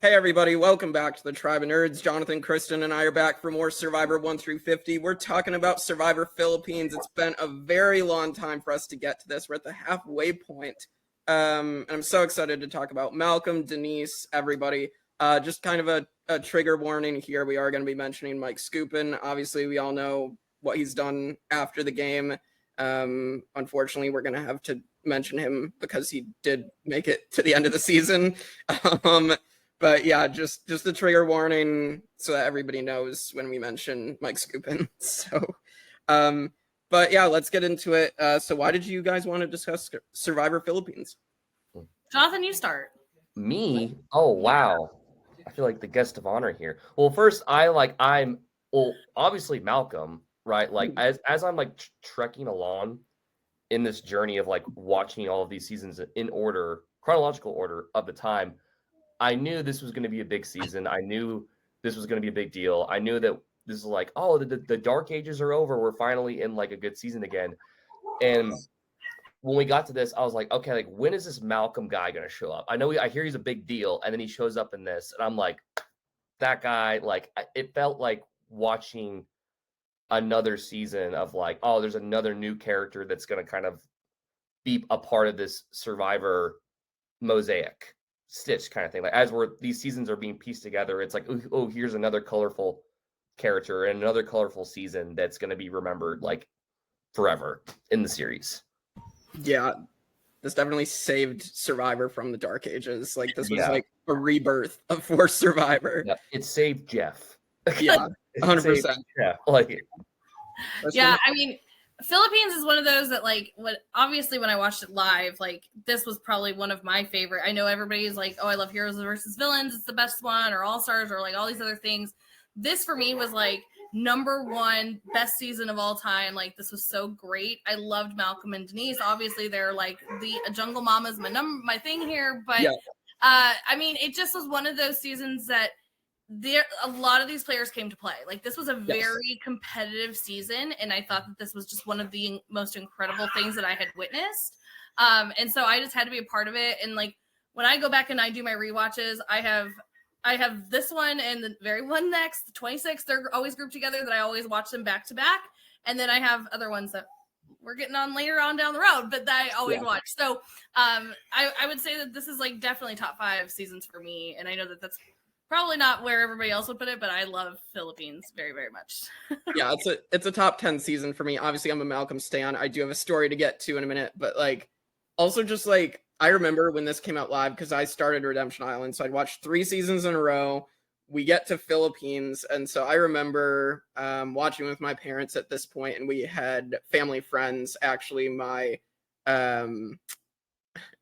Hey everybody, welcome back to the Tribe of Nerds. Jonathan, Kristen, and I are back for more Survivor 1 through 50. We're talking about Survivor Philippines. It's been a very long time for us to get to this. We're at the halfway point. And I'm so excited to talk about Malcolm, Denise, everybody. Just kind of a trigger warning here. We are going to be mentioning Mike Skupin. Obviously, we all know what he's done after the game. Unfortunately, we're going to have to mention him because he did make it to the end of the season. But yeah, just a trigger warning so that everybody knows when we mention Mike Skupin. So, but yeah, let's get into it. So why did you guys want to discuss Survivor Philippines? Jonathan, you start. Me? Oh, wow. I feel like the guest of honor here. Well, first, obviously Malcolm, right? Like, as I'm like trekking along in this journey of like watching all of these seasons in order, chronological order of the time, I knew this was going to be a big season. I knew this was going to be a big deal. I knew that this is like, oh, the dark ages are over. We're finally in like a good season again. And when we got to this, I was like, okay, like when is this Malcolm guy going to show up? I hear he's a big deal. And then he shows up in this and I'm like, that guy, like it felt like watching another season of like, oh, there's another new character that's going to kind of be a part of this Survivor mosaic stitch kind of thing. Like as these seasons are being pieced together, it's like, oh, here's another colorful character and another colorful season that's going to be remembered like forever in the series. Yeah, this definitely saved Survivor from the dark ages. Like this was like a rebirth for Survivor. Yeah, it saved Jeff. Yeah, 100%. Yeah, like yeah, I mean, Philippines is one of those that like obviously when I watched it live, like this was probably one of my favorite. I know everybody's like, oh, I love Heroes versus Villains, it's the best one, or All Stars, or like all these other things. This for me was like number one best season of all time. Like this was so great. I loved Malcolm and Denise. Obviously they're like the Jungle Mama's my thing here, but yeah. I mean it just was one of those seasons that a lot of these players came to play. Like this was a very competitive season, and I thought that this was just one of the most incredible things that I had witnessed. And so I just had to be a part of it. And like when I go back and I do my rewatches, I have this one and the very one next, the 26th. They're always grouped together that I always watch them back to back. And then I have other ones that we're getting on later on down the road, but that I always watch. So I would say that this is like definitely top 5 seasons for me. And I know that that's probably not where everybody else would put it, but I love Philippines very, very much. Yeah, it's a top 10 season for me. Obviously, I'm a Malcolm stan. I do have a story to get to in a minute, but like also just like I remember when this came out live because I started Redemption Island, so I'd watched 3 seasons in a row. We get to Philippines, and so I remember watching with my parents at this point, and we had family friends. Actually, my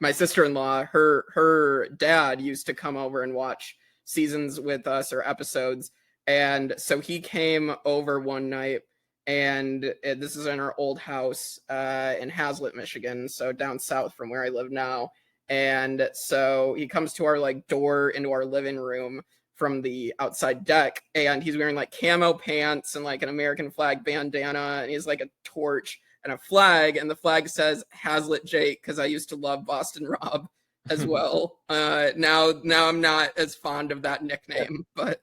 sister-in-law, her dad used to come over and watch seasons with us or episodes, and so he came over one night, and this is in our old house in Hazlet, Michigan, so down south from where I live now. And so he comes to our like door into our living room from the outside deck, and he's wearing like camo pants and like an American flag bandana, and he's like a torch and a flag, and the flag says Hazlet Jake because I used to love Boston Rob as well. Now I'm not as fond of that nickname, but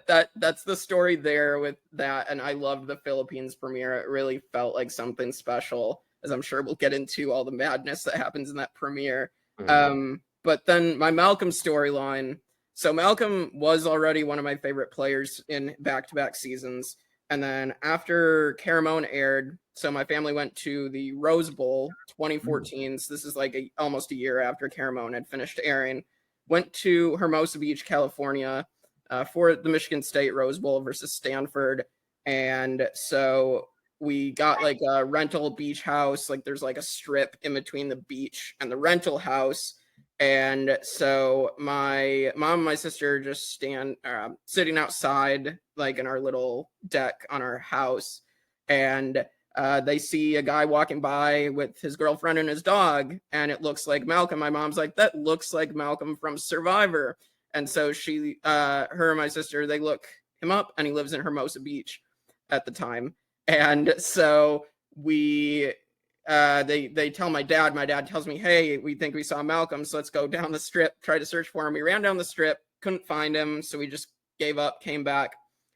that's the story there with that. And I loved the Philippines premiere. It really felt like something special, as I'm sure we'll get into all the madness that happens in that premiere. But then my Malcolm storyline. So Malcolm was already one of my favorite players in back-to-back seasons. And then after Caramone aired, so my family went to the Rose Bowl 2014. So this is like almost a year after Caramone had finished airing. Went to Hermosa Beach, California for the Michigan State Rose Bowl versus Stanford. And so we got like a rental beach house. Like there's like a strip in between the beach and the rental house. And so my mom and my sister just sitting outside, like in our little deck on our house. And they see a guy walking by with his girlfriend and his dog, and it looks like Malcolm. My mom's like, that looks like Malcolm from Survivor. And so her and my sister, they look him up, and he lives in Hermosa Beach at the time. And so we they tell my dad. My dad tells me, hey, we think we saw Malcolm, so let's go down the strip, try to search for him. We ran down the strip, couldn't find him, so we just gave up, came back.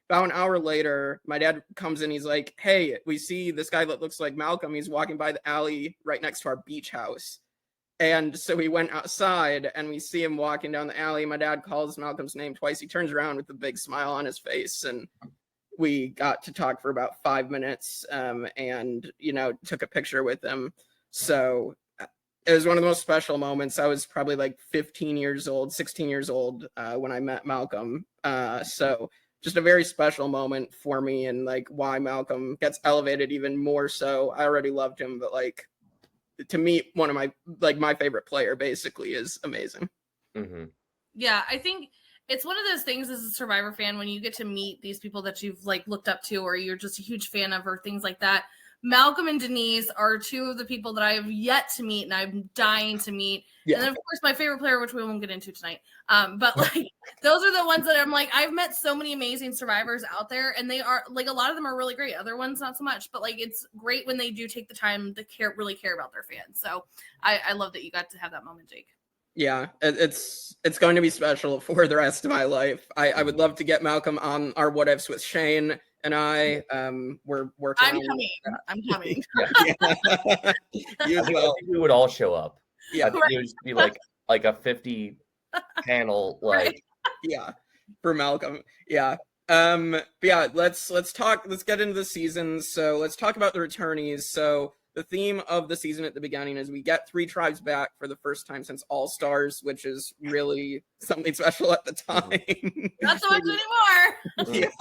About an hour later, my dad comes in, he's like, hey, we see this guy that looks like Malcolm. He's walking by the alley right next to our beach house. And so we went outside and we see him walking down the alley. My dad calls Malcolm's name twice. He turns around with a big smile on his face, and we got to talk for about 5 minutes, and, you know, took a picture with him. So it was one of the most special moments. I was probably like 16 years old, when I met Malcolm. So just a very special moment for me, and like why Malcolm gets elevated even more so. I already loved him, but like to meet one of my favorite player basically is amazing. Mm-hmm. Yeah, I think it's one of those things as a Survivor fan when you get to meet these people that you've like looked up to or you're just a huge fan of or things like that. Malcolm and Denise are two of the people that I have yet to meet and I'm dying to meet. Yeah. And then of course my favorite player, which we won't get into tonight. But like those are the ones that I'm like, I've met so many amazing survivors out there and they are like, a lot of them are really great. Other ones, not so much, but like, it's great when they do take the time to really care about their fans. So I love that you got to have that moment, Jake. Yeah, it's going to be special for the rest of my life. I would love to get Malcolm on our what ifs with Shane and I. We're working. I'm coming. You as well. I think we would all show up. Yeah, it would be like a 50 panel like. Right. Yeah, for Malcolm. Yeah. But yeah, let's get into the season. So let's talk about the returnees. So the theme of the season at the beginning is we get 3 tribes back for the first time since All Stars, which is really something special at the time. Not so much anymore. Yeah,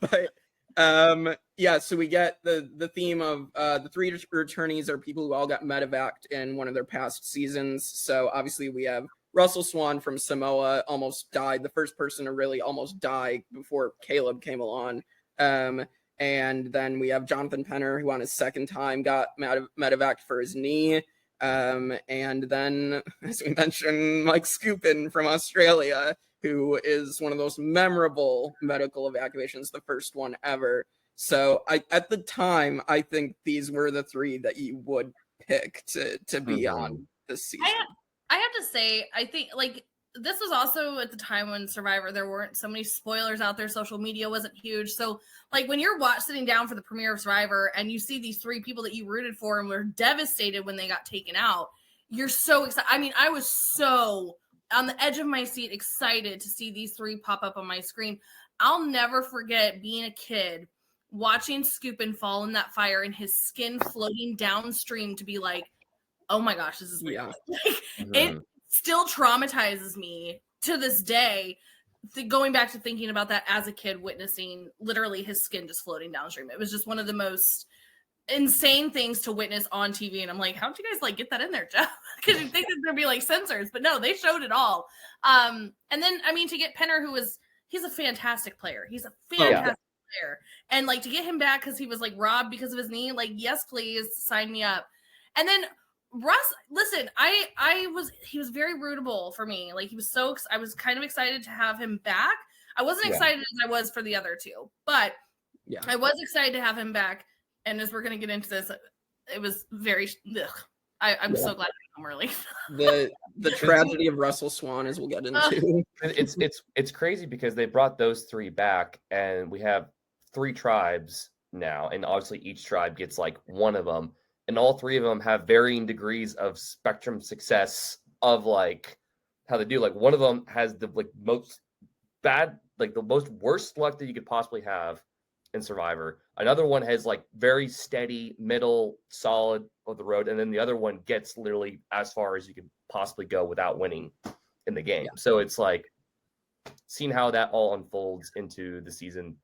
but yeah, so we get the theme of the 3 returnees are people who all got medevaced in one of their past seasons. So obviously we have Russell Swan from Samoa, almost died, the first person to really almost die before Caleb came along. And then we have Jonathan Penner, who on his second time got medevaced for his knee. And then, as we mentioned, Mike Scoopin from Australia, who is one of those memorable medical evacuations, the first one ever. So at the time, I think these were the 3 that you would pick to be on this season. I have to say, I think like this was also at the time when Survivor, there weren't so many spoilers out there. Social media wasn't huge. So like when you're sitting down for the premiere of Survivor and you see these 3 people that you rooted for and were devastated when they got taken out, you're so excited. I mean, I was so on the edge of my seat, excited to see these 3 pop up on my screen. I'll never forget being a kid watching Scoopin fall in that fire and his skin floating downstream to be like, oh my gosh, this is real. Like, it still traumatizes me to this day, going back to thinking about that as a kid, witnessing literally his skin just floating downstream. It was just one of the most insane things to witness on TV. And I'm like, how'd you guys like get that in there, Jeff? Because you think that there'd be like censors, but no, they showed it all. And then, I mean, to get Penner, he's a fantastic player. He's a fantastic player. And like to get him back because he was like robbed because of his knee, like, yes, please sign me up. And then Russ, listen, he was very rootable for me. Like I was kind of excited to have him back. I wasn't excited as I was for the other 2, but I was excited to have him back. And as we're going to get into this, it was very, I'm so glad to come early. the tragedy of Russell Swan, as we'll get into. It's crazy because they brought those 3 back and we have 3 tribes now. And obviously each tribe gets like one of them. And all 3 of them have varying degrees of spectrum success of like how they do. Like one of them has the like most bad, like the most worst luck that you could possibly have in Survivor. Another one has like very steady, middle, solid of the road. And then the other one gets literally as far as you can possibly go without winning in the game. Yeah. So it's like seeing how that all unfolds into the season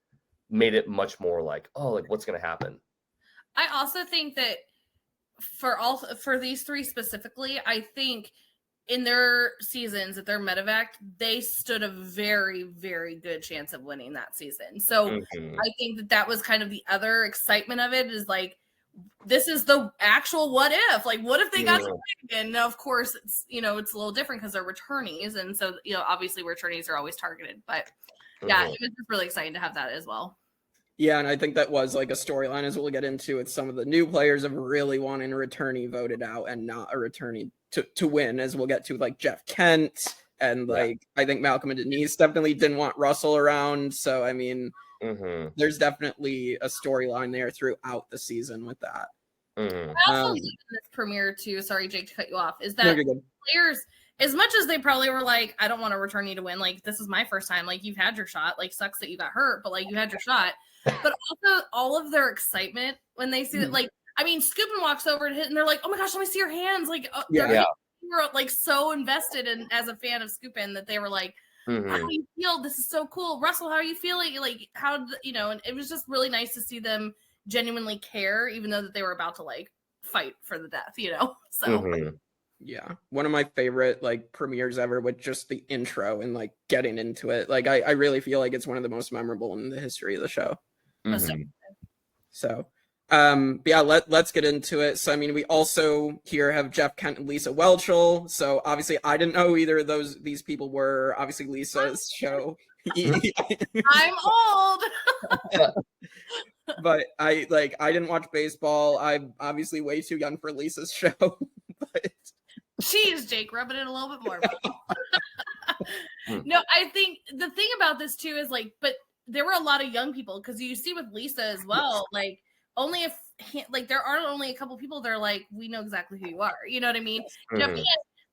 made it much more like, oh, like what's going to happen. I also think that for these 3 specifically, I think in their seasons that they're medevac, they stood a very, very good chance of winning that season. So I think that was kind of the other excitement of it is like, this is the actual what if, like, what if they got to win again? Now, of course, it's, it's a little different because they're returnees. And so, obviously returnees are always targeted, but yeah, it was just really exciting to have that as well. Yeah, and I think that was like a storyline as we'll get into with some of the new players of really wanting a returnee voted out and not a returnee to win, as we'll get to like Jeff Kent and like I think Malcolm and Denise definitely didn't want Russell around. So I mean, there's definitely a storyline there throughout the season with that. I also love in this premiere too. Sorry, Jake, to cut you off. Is that players, as much as they probably were like, I don't want a returnee to win. Like, this is my first time. Like, you've had your shot. Like, sucks that you got hurt, but like, you had your shot. But also, all of their excitement when they see that, like, I mean, Scoopin walks over to hit, and they're like, "Oh my gosh, let me see your hands!" Like, they were like so invested in as a fan of Scoopin that they were like, "How do you feel? This is so cool, Russell. How are you feeling? Like, how you know?" And it was just really nice to see them genuinely care, even though that they were about to like fight for the death, you know. So. Yeah, one of my favorite like premieres ever with just the intro and like getting into it. Like I really feel like it's one of the most memorable in the history of the show. So yeah, let's get into it. So I mean, we also here have Jeff Kent and Lisa Whelchel. So obviously I didn't know either of these people were. Obviously Lisa's show. I'm old. But I didn't watch baseball. I'm obviously way too young for Lisa's show. But jeez, Jake, rubbing it a little bit more. No, I think the thing about this too is like, but there were a lot of young people because you see with Lisa as well, like only if like there are only a couple people that are like, we know exactly who you are. You know what I mean? Jeff Kent,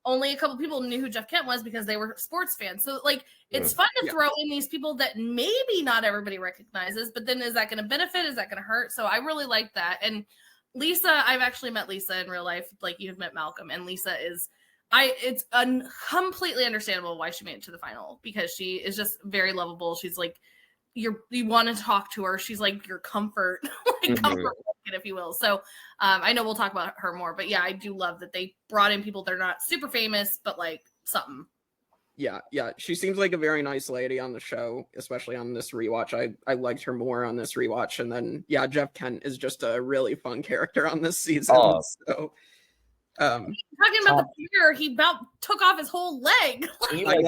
only a couple people knew who Jeff Kent was because they were sports fans. So like it's fun to throw in these people that maybe not everybody recognizes, but then is that going to benefit? Is that going to hurt? So I really like that. And Lisa, I've actually met Lisa in real life, like you've met Malcolm, and Lisa is it's completely understandable why she made it to the final because she is just very lovable. She's like you want to talk to her. She's like your comfort, comfort, if you will. So I know we'll talk about her more, but yeah, I do love that they brought in people that are not super famous, but like something. Yeah. She seems like a very nice lady on the show, especially on this rewatch. I liked her more on this rewatch. And then, yeah, Jeff Kent is just a really fun character on this season. So, talking about the premiere, he about took off his whole leg. He like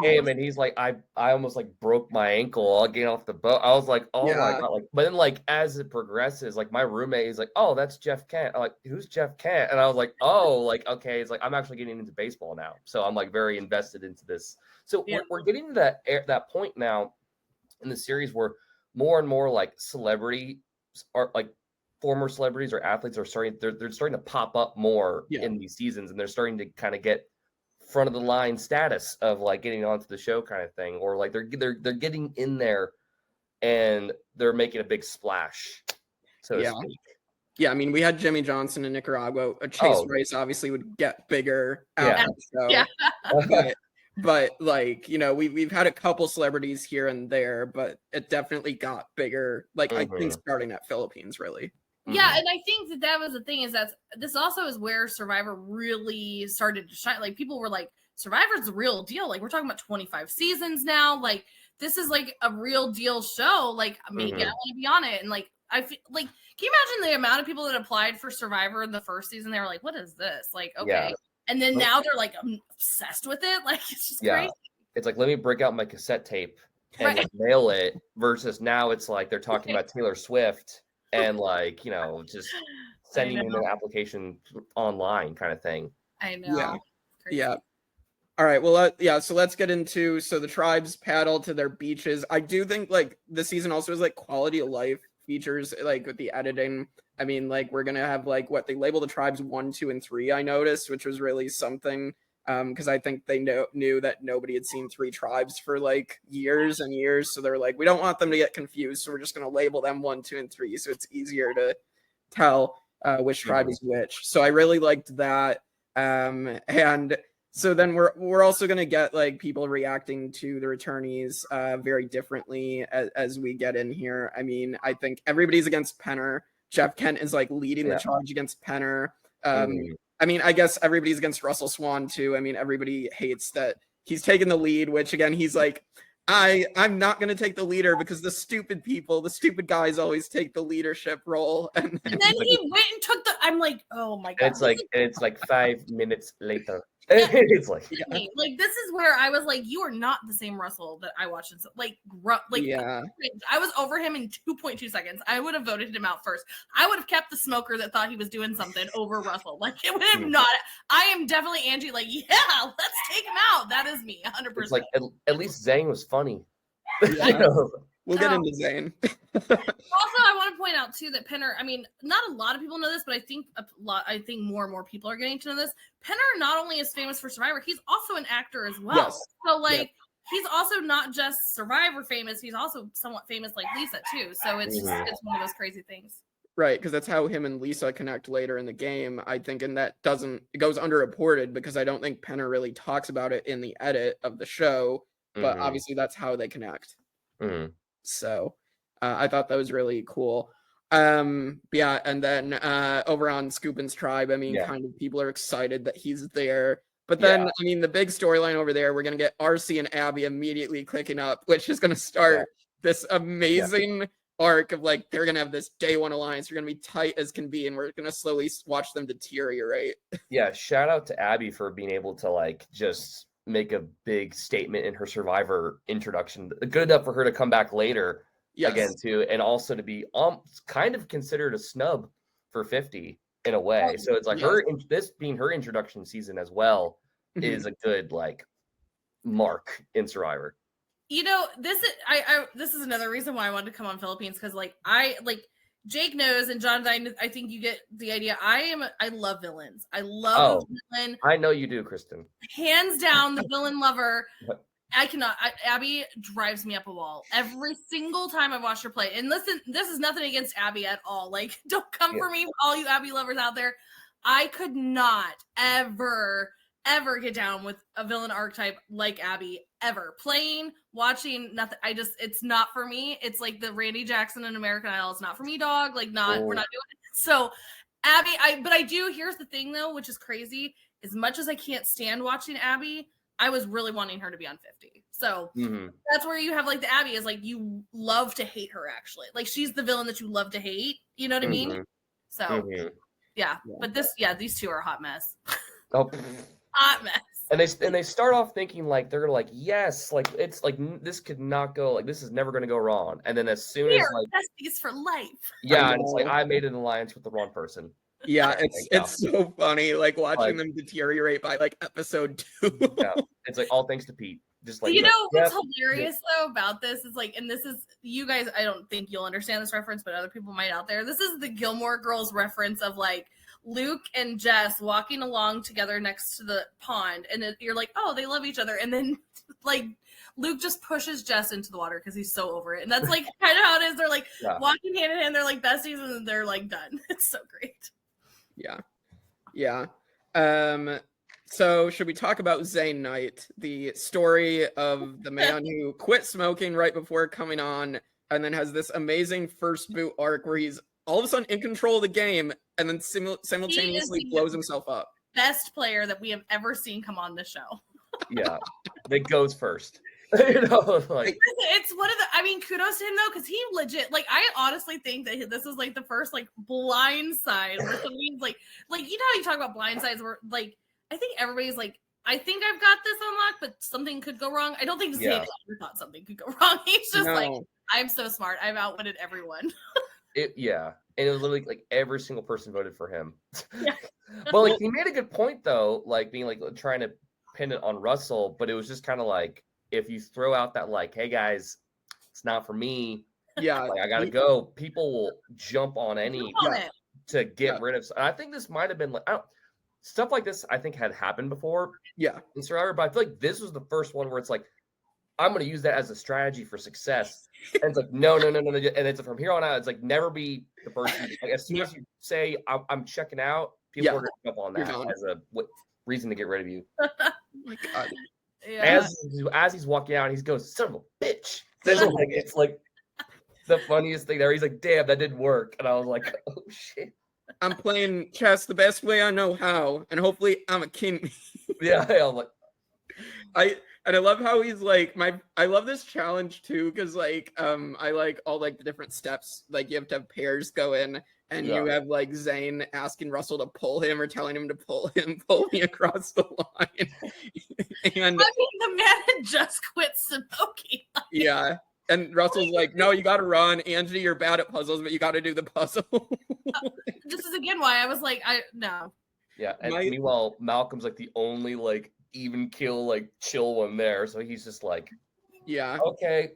came and he's like, I almost like broke my ankle getting off the boat. I was like, oh my god! Like, but then like as it progresses, like my roommate is like, oh, that's Jeff Kent. I'm like, who's Jeff Kent? And I was like, oh, like okay, it's like I'm actually getting into baseball now, so I'm like very invested into this. So we're getting to that point now in the series where more and more like celebrities are like. Former celebrities or athletes are they're starting to pop up more in these seasons, and they're starting to kind of get front of the line status of like getting onto the show kind of thing, or like they're getting in there and they're making a big splash, so to speak. Yeah, I mean, we had Jimmy Johnson in Nicaragua. A Chase Rice obviously would get bigger out of the show. But like, you know, we've had a couple celebrities here and there, but it definitely got bigger. Like I think starting at Philippines, really. Yeah, and I think that was the thing is that this also is where Survivor really started to shine. Like people were like, Survivor's the real deal. Like we're talking about 25 seasons now. Like this is like a real deal show. Like maybe I want to be on it. And like I feel like, can you imagine the amount of people that applied for Survivor in the first season? They were like, what is this? Like, okay. And then now they're like obsessed with it. Like it's just crazy. It's like, let me break out my cassette tape and like, mail it versus now it's like they're talking about Taylor Swift. And like, you know, just sending in an application online kind of thing. I know. Yeah. All right. Well, so let's get into, so the tribes paddle to their beaches. I do think like the season also has like quality of life features, like with the editing. I mean, like we're going to have like what they label the tribes 1, 2, and 3, I noticed, which was really something. Because I think they knew that nobody had seen 3 tribes for like years and years. So they're like, we don't want them to get confused. So we're just going to label them 1, 2, and 3. So it's easier to tell which tribe is which. So I really liked that. And so then we're also going to get like people reacting to the returnees very differently as we get in here. I mean, I think everybody's against Penner. Jeff Kent is like leading the charge against Penner. I mean, I guess everybody's against Russell Swan too. I mean, everybody hates that he's taking the lead, which again, he's like, I'm not going to take the leader because the stupid guys always take the leadership role. And then he went and took I'm like, oh my God. It's like 5 minutes later. It's like, this is where I was like, you are not the same Russell that I watched. Yeah. I was over him in 2.2 seconds. I would have voted him out first. I would have kept the smoker that thought he was doing something over Russell. Like, it would have not. I am definitely Angie. Like, yeah, let's take him out. That is me, 100%. It's like at least Zane was funny. Yeah. You know? We'll get into Zane. Also, I want to point out too that Penner. I mean, not a lot of people know this, but I think more and more people are getting to know this. Penner not only is famous for Survivor, he's also an actor as well. Yes. So he's also not just Survivor famous. He's also somewhat famous like Lisa too. So it's it's one of those crazy things. Right, because that's how him and Lisa connect later in the game, I think, and it goes underreported because I don't think Penner really talks about it in the edit of the show, but obviously that's how they connect. So I thought that was really cool. Yeah, and then over on Scoopin's tribe, I mean, kind of people are excited that he's there. But then, I mean, the big storyline over there, we're going to get RC and Abby immediately clicking up, which is going to start this amazing arc of like, they're going to have this day one alliance. You're going to be tight as can be, and we're going to slowly watch them deteriorate. Yeah, shout out to Abby for being able to like just make a big statement in her Survivor introduction. Good enough for her to come back later again too, and also to be kind of considered a snub for 50 in a way. So it's like this being her introduction season as well is a good like mark in Survivor. You know, this is another reason why I wanted to come on Philippines, because Jake knows, and John, I think you get the idea. I love villains. I love a villain. I know you do, Kristen. Hands down, the villain lover. I cannot. Abby drives me up a wall every single time I watch her play. And listen, this is nothing against Abby at all. Like, don't come for me, all you Abby lovers out there. I could not ever get down with a villain archetype like Abby ever. Playing, watching, nothing. It's not for me. It's like the Randy Jackson in American Idol. It's not for me, dog. Like, we're not doing it. So Abby, but I do. Here's the thing though, which is crazy. As much as I can't stand watching Abby, I was really wanting her to be on 50. So that's where you have like the Abby is like, you love to hate her actually. Like, she's the villain that you love to hate. You know what I mean? So but these two are a hot mess. Hot mess. And they start off thinking like they're like, yes, like it's like this could not go, like this is never going to go wrong. And then as soon as like besties for life. Yeah, and it's like I made an alliance with the wrong person. Yeah, it's so funny, like watching them deteriorate by like episode 2. Yeah, it's like all thanks to Pete. Just like, you know what's hilarious though about this is like, and this is, you guys, I don't think you'll understand this reference, but other people might out there. This is the Gilmore Girls reference of like Luke and Jess walking along together next to the pond, and you're like, oh, they love each other, and then like Luke just pushes Jess into the water because he's so over it, and that's like kind of how it is. They're like walking hand in hand, they're like besties, and then they're like done. It's so great. Yeah. So should we talk about Zane Knight, the story of the man who quit smoking right before coming on, and then has this amazing first boot arc where he's all of a sudden in control of the game, and then simultaneously blows himself up. Best player that we have ever seen come on the show. Yeah, that goes first. You know, like it's one of the. I mean, kudos to him though, because he legit. Like, I honestly think that this is like the first like Blindside where something's like you know how you talk about blindsides where like I think everybody's like, I think I've got this unlocked, but something could go wrong. I don't think Zane ever thought something could go wrong. He's just like, I'm so smart. I've outwitted everyone. And it was literally like every single person voted for him. But like he made a good point though, like being like trying to pin it on Russell, but it was just kind of like, if you throw out that like, hey guys, it's not for me. Yeah, like I gotta go. People will jump on to get rid of. And I think this might have been like stuff like this. I think had happened before. Yeah, in Survivor, but I feel like this was the first one where it's like, I'm going to use that as a strategy for success. And it's like, no. And it's from here on out, it's like never be the person. Like, as soon as you say I'm checking out, people are going to jump on that as a reason to get rid of you. Oh my God. Yeah. As he's walking out, he goes, son of a bitch. It's like the funniest thing there. He's like, damn, that didn't work. And I was like, oh shit. I'm playing chess the best way I know how, and hopefully I'm a king. Yeah, I'm like, And I love how he's like I love this challenge too, because like I like all like the different steps. Like you have to have pairs go in, and you have like Zayn asking Russell to pull him or telling him to pull me across the line. And I mean, the man had just quit smoking. Yeah. And Russell's like, no, you gotta run. Angie, you're bad at puzzles, but you gotta do the puzzle. This is again why I was like, no. Yeah, and meanwhile, Malcolm's like the only like even kill, like chill one there. So he's just like, yeah, okay.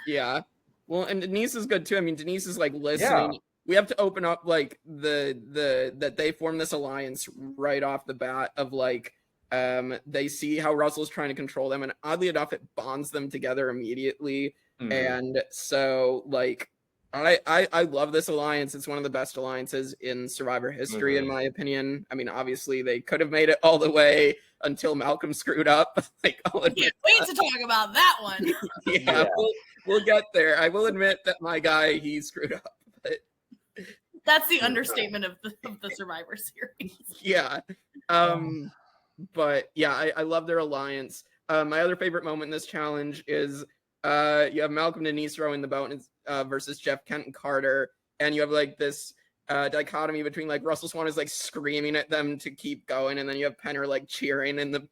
Yeah. Well, and Denise is good too. I mean, Denise is like listening. Yeah. We have to open up like that they form this alliance right off the bat of like they see how Russell's trying to control them, and oddly enough, it bonds them together immediately. Mm-hmm. And so like I love this alliance. It's one of the best alliances in Survivor history, in my opinion. I mean, obviously they could have made it all the way until Malcolm screwed up. Like, I can't wait to talk about that one. Yeah. We'll get there. I will admit that my guy, he screwed up. But that's the understatement of the Survivor series. Yeah. But yeah, I love their alliance. My other favorite moment in this challenge is you have Malcolm and Denise rowing the boat versus Jeff, Kent, and Carter, and you have like this dichotomy between like Russell Swan is like screaming at them to keep going, and then you have Penner like cheering in the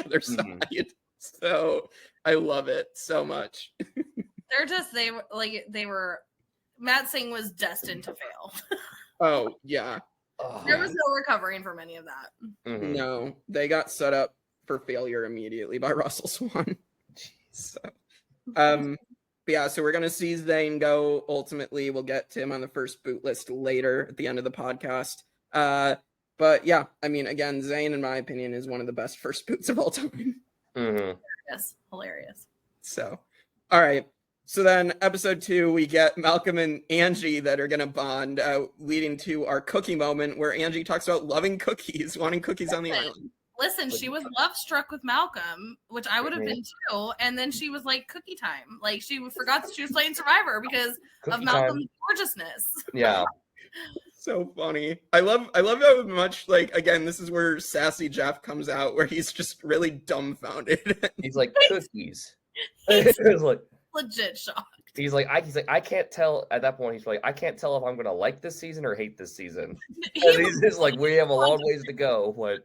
other side. So I love it so much. They were Matt Singh was destined to fail. Oh yeah. There was no recovering from any of that. Mm-hmm. No, they got set up for failure immediately by Russell Swan. So, yeah, so we're gonna see Zayn go. Ultimately, we'll get to him on the first boot list later at the end of the podcast. But yeah, I mean, again, Zayn, in my opinion, is one of the best first boots of all time. Mm-hmm. Yes, hilarious. So, all right. So then episode 2, we get Malcolm and Angie that are going to bond, leading to our cookie moment where Angie talks about loving cookies, wanting cookies on the island. Listen, she was love struck with Malcolm, which I would have been too. And then she was like, cookie time. Like she forgot that she was playing Survivor because of Malcolm's gorgeousness. Yeah. So funny. I love how much, like, again, this is where sassy Jeff comes out, where he's just really dumbfounded. He's like, cookies. He's like, legit shocked. He's like, I can't tell at that point. He's like, I can't tell if I'm gonna like this season or hate this season. He's just like, we have a long ways to go. But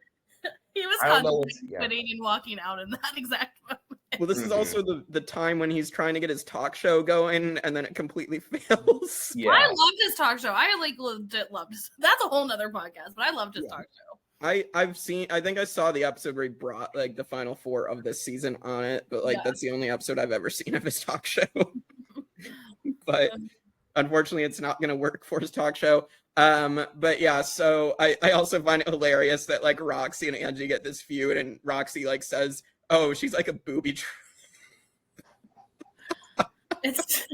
he was contemplating and walking out in that exact moment. Well, this is also the time when he's trying to get his talk show going, and then it completely fails. Yeah. I loved his talk show. I like legit loved his. That's a whole nother podcast, but I loved his talk show. I think I saw the episode where he brought like the final 4 of this season on it, but like that's the only episode I've ever seen of his talk show. But unfortunately it's not going to work for his talk show. But yeah, so I also find it hilarious that like Roxy and Angie get this feud, and Roxy like says, oh, she's like a booby trap. It's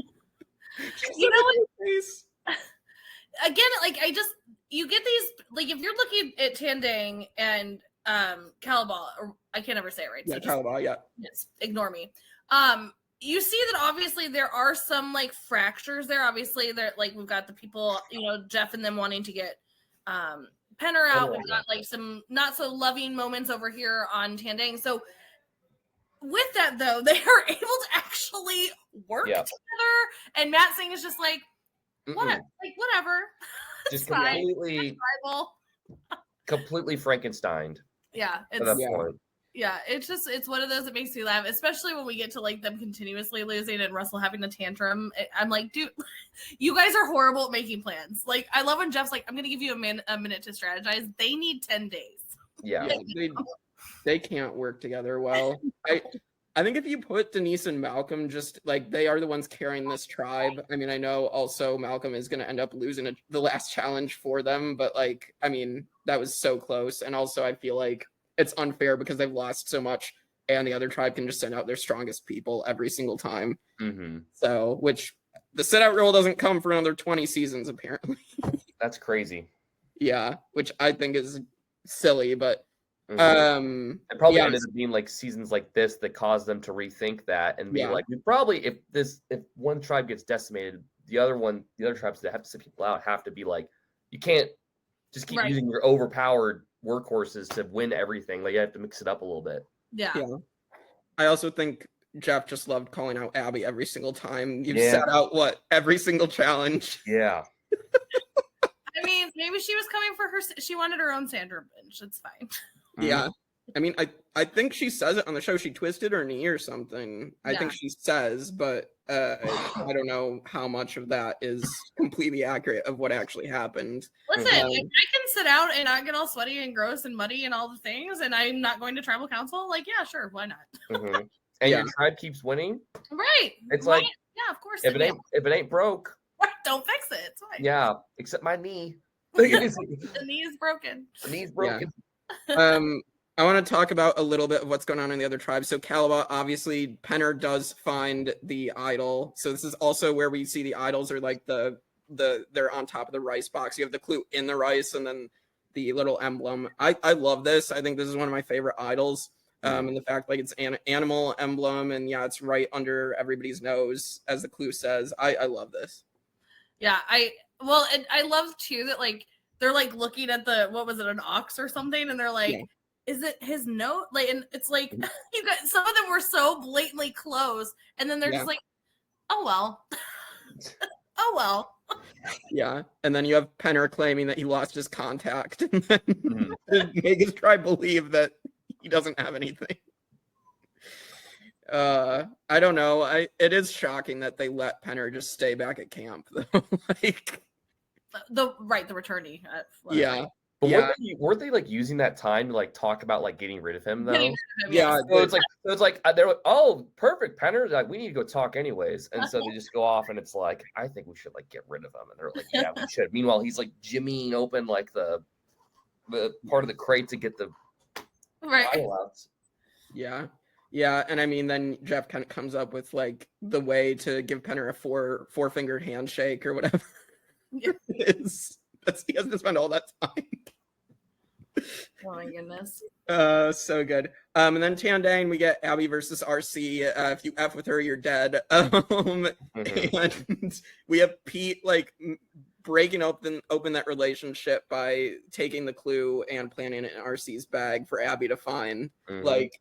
you know what? Again, like you get these, like, if you're looking at Tandang and Calabal, or I can't ever say it right. Yeah, so Calabal, yeah. Yes, ignore me. You see that obviously there are some like fractures there. Obviously, there like we've got the people, Jeff and them wanting to get Penner out. We've got like some not so loving moments over here on Tandang. So with that though, they are able to actually work together. And Matt Singh is just like, whatever. Just completely Frankensteined. Yeah, it's one of those that makes me laugh, especially when we get to like them continuously losing and Russell having a tantrum. I'm like, dude, you guys are horrible at making plans. Like, I love when Jeff's like, I'm gonna give you a minute to strategize. They need 10 days. Yeah, they can't work together well. I think if you put Denise and Malcolm, just like they are the ones carrying this tribe. I mean, I know also Malcolm is going to end up losing the last challenge for them, but like, I mean, that was so close. And also I feel like it's unfair because they've lost so much and the other tribe can just send out their strongest people every single time. Mm-hmm. So, which the sit out rule doesn't come for another 20 seasons, apparently. That's crazy. Yeah. Which I think is silly, but it probably ended up being like seasons like this that caused them to rethink that and be like, we probably, if one tribe gets decimated, the other tribes that have to send people out have to be like, you can't just keep using your overpowered workhorses to win everything. Like, you have to mix it up a little bit. Yeah. I also think Jeff just loved calling out Abi every single time. You've set out every single challenge. Yeah. I mean, maybe she was coming for her. She wanted her own Sandra bench. It's fine. Yeah. I mean, I think she says it on the show. She twisted her knee or something. I think she says, but I don't know how much of that is completely accurate of what actually happened. Listen, if I can sit out and not get all sweaty and gross and muddy and all the things, and I'm not going to tribal council, like, yeah, sure, why not? And your tribe keeps winning, right? It's like, yeah, of course. If it ain't broke, don't fix it. It's fine. Yeah, except my knee. The knee is broken. The knee's broken. Yeah. I want to talk about a little bit of what's going on in the other tribes. So Calaba, obviously, Penner does find the idol. So this is also where we see the idols are like they're on top of the rice box. You have the clue in the rice and then the little emblem. I love this. I think this is one of my favorite idols. And the fact like it's an animal emblem and it's right under everybody's nose, as the clue says. I love this. Yeah, I love too that like they're like looking at what was it, an ox or something, and they're like, is it his note? Like, and it's like you got some of them were so blatantly close, and then they're just like, oh well. Oh well. Yeah, and then you have Penner claiming that he lost his contact and then make his tribe believe that he doesn't have anything. I don't know. It is shocking that they let Penner just stay back at camp though. Like the returnee. But weren't they like using that time to like talk about like getting rid of him though? Yeah. So it's like they're like, oh, perfect, Penner. Like we need to go talk anyways, and so they just go off, and it's like I think we should like get rid of him, and they're like, yeah, we should. Meanwhile, he's like jimmying open like the part of the crate to get the idol out. Yeah. Yeah, and I mean, then Jeff kind of comes up with like the way to give Penner a four-fingered handshake or whatever. Yeah. He has to spend all that time. Oh my goodness. So good. And then Tandang, we get Abi versus RC. If you F with her, you're dead. And we have Pete like breaking open that relationship by taking the clue and planting it in RC's bag for Abi to find. Like,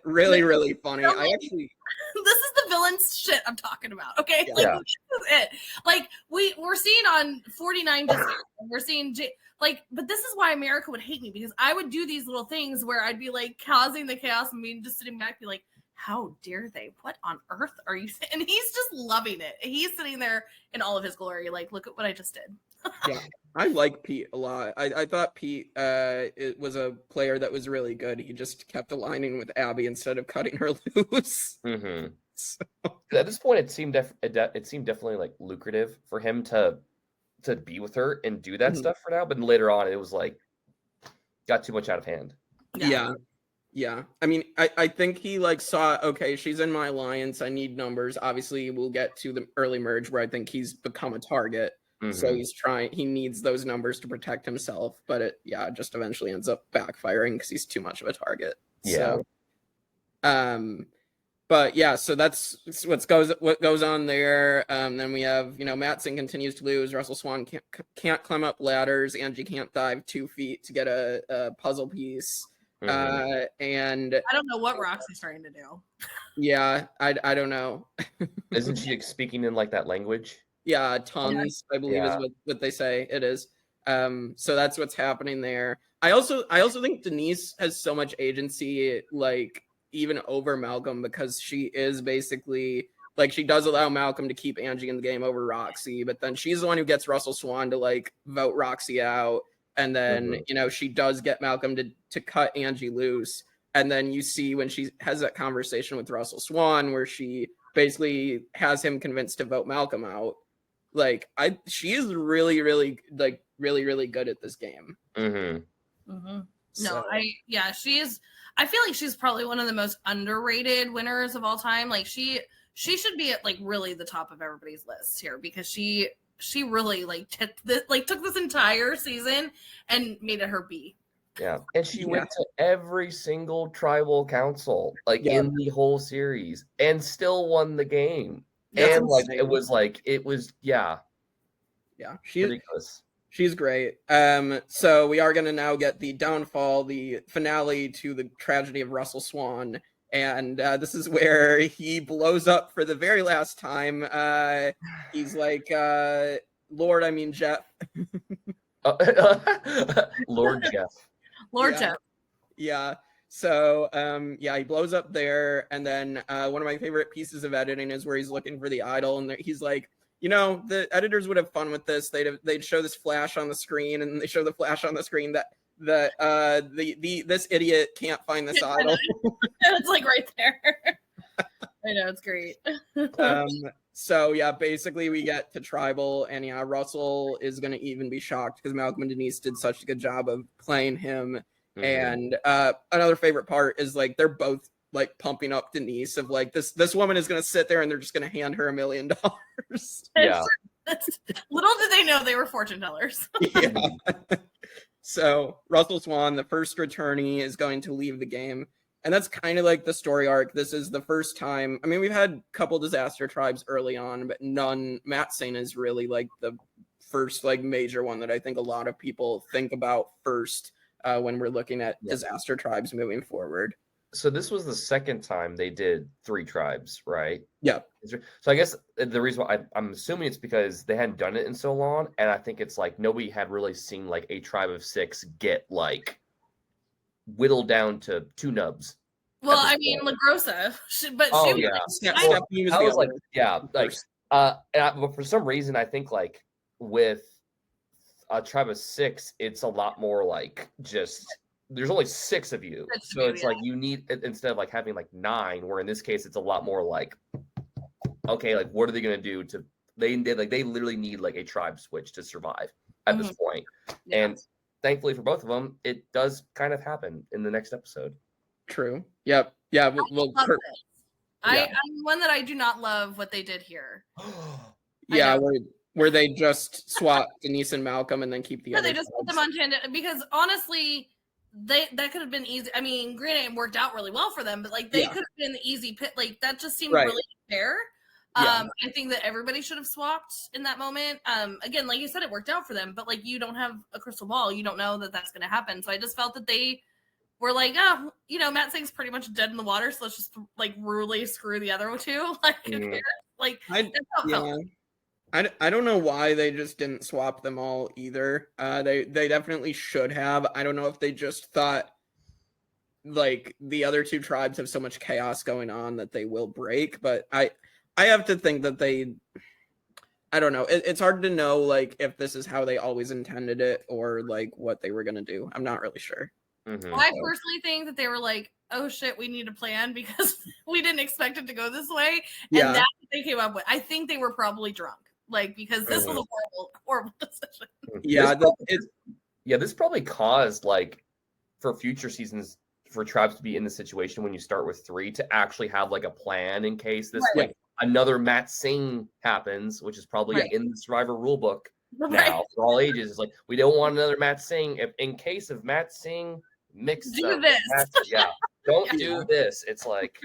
really, really funny. I actually. This is the villain's shit I'm talking about. Okay, this is it. Like we're seeing on 49 just we're seeing but this is why America would hate me, because I would do these little things where I'd be like causing the chaos and being just sitting back, be like, how dare they? What on earth are you saying? And he's just loving it. He's sitting there in all of his glory, like, look at what I just did. Yeah, I like Pete a lot. I thought Pete it was a player that was really good. He just kept aligning with Abi instead of cutting her loose. So. At this point, it seemed definitely like lucrative for him to be with her and do that stuff for now. But later on, it was like got too much out of hand. Yeah. I mean, I think he like saw, okay, she's in my alliance. I need numbers. Obviously, we'll get to the early merge where I think he's become a target. So he needs those numbers to protect himself, but it just eventually ends up backfiring because he's too much of a target. Yeah. So, but yeah, so that's what goes on there. Then we have, Mattson continues to lose. Russell Swan can't climb up ladders. Angie can't dive 2 feet to get a puzzle piece. And I don't know what Roxy's trying to do. Yeah, I don't know. Isn't she speaking in like that language? Yeah, tongues, I believe is what they say it is. So that's what's happening there. I also think Denise has so much agency, like even over Malcolm, because she is basically like, she does allow Malcolm to keep Angie in the game over Roxy, but then she's the one who gets Russell Swan to like vote Roxy out. And then, she does get Malcolm to cut Angie loose. And then you see when she has that conversation with Russell Swan, where she basically has him convinced to vote Malcolm out. Like, she is really, really, like, really, really good at this game. So. I feel like she's probably one of the most underrated winners of all time. Like, she should be at like really the top of everybody's list here, because she really like took this entire season and made it her B. Yeah, and she went to every single tribal council in the whole series and still won the game. That's and insane. it was ridiculous. She's great. So we are going to now get the downfall, the finale to the tragedy of Russell Swan. And this is where he blows up for the very last time. He's like, Lord, I mean Jeff. Lord Jeff. Lord Yeah. Jeff. Yeah. So, he blows up there. And then one of my favorite pieces of editing is where he's looking for the idol. And he's like, the editors would have fun with this. They'd show this flash on the screen, and they show the flash on the screen that this idiot can't find this idol. It's like right there. I know, it's great. So basically we get to tribal, and Russell is going to even be shocked because Malcolm and Denise did such a good job of playing him. Mm-hmm. And another favorite part is like they're both like pumping up Denise of like this woman is going to sit there and they're just going to hand her $1 million. Yeah. Little did they know they were fortune tellers. Yeah. So Russell Swan, the first returnee, is going to leave the game. And that's kind of like the story arc. This is the first time. I mean, we've had a couple disaster tribes early on, but Matt Singh is really like the first like major one that I think a lot of people think about first when we're looking at disaster tribes moving forward. So this was the second time they did 3 tribes, right? Yeah. So I guess the reason why I'm assuming it's because they hadn't done it in so long. And I think it's like nobody had really seen like a tribe of 6 get like whittled down to 2 nubs. Well, I mean, LaGrossa, but but for some reason, I think like with a tribe of 6, it's a lot more like just there's only 6 of you, so it's like you need instead of like having like 9, where in this case it's a lot more like okay, like what are they gonna do to they literally need like a tribe switch to survive at this point. And thankfully for both of them, it does kind of happen in the next episode. True. Yep. Yeah. I'm one that I do not love what they did here. Yeah, where they just swap Denise and Malcolm and then keep the other. They just put them on tangent because honestly, that could have been easy. I mean, granted, it worked out really well for them, but like they could have been the easy pit. Like that just seemed really fair. I think that everybody should have swapped in that moment. Again, like you said, it worked out for them, but like you don't have a crystal ball. You don't know that that's going to happen. So I just felt that they were like, oh, Matt Singh's pretty much dead in the water. So let's just like really screw the other 2. Like, I don't know why they just didn't swap them all either. They definitely should have. I don't know if they just thought like the other 2 tribes have so much chaos going on that they will break, but I have to think that I don't know. It's hard to know like if this is how they always intended it or like what they were going to do. I'm not really sure. Mm-hmm. I personally think that they were like, oh shit, we need a plan because we didn't expect it to go this way. And that's what they came up with. I think they were probably drunk. Like, because this was a horrible decision. Yeah. This probably caused like for future seasons for tribes to be in the situation when you start with 3 to actually have like a plan in case this like another Matt Singh happens, which is probably in the Survivor rulebook now for all ages. It's like we don't want another Matt Singh. If in case of Matt Singh mixed do this. Don't do this. It's like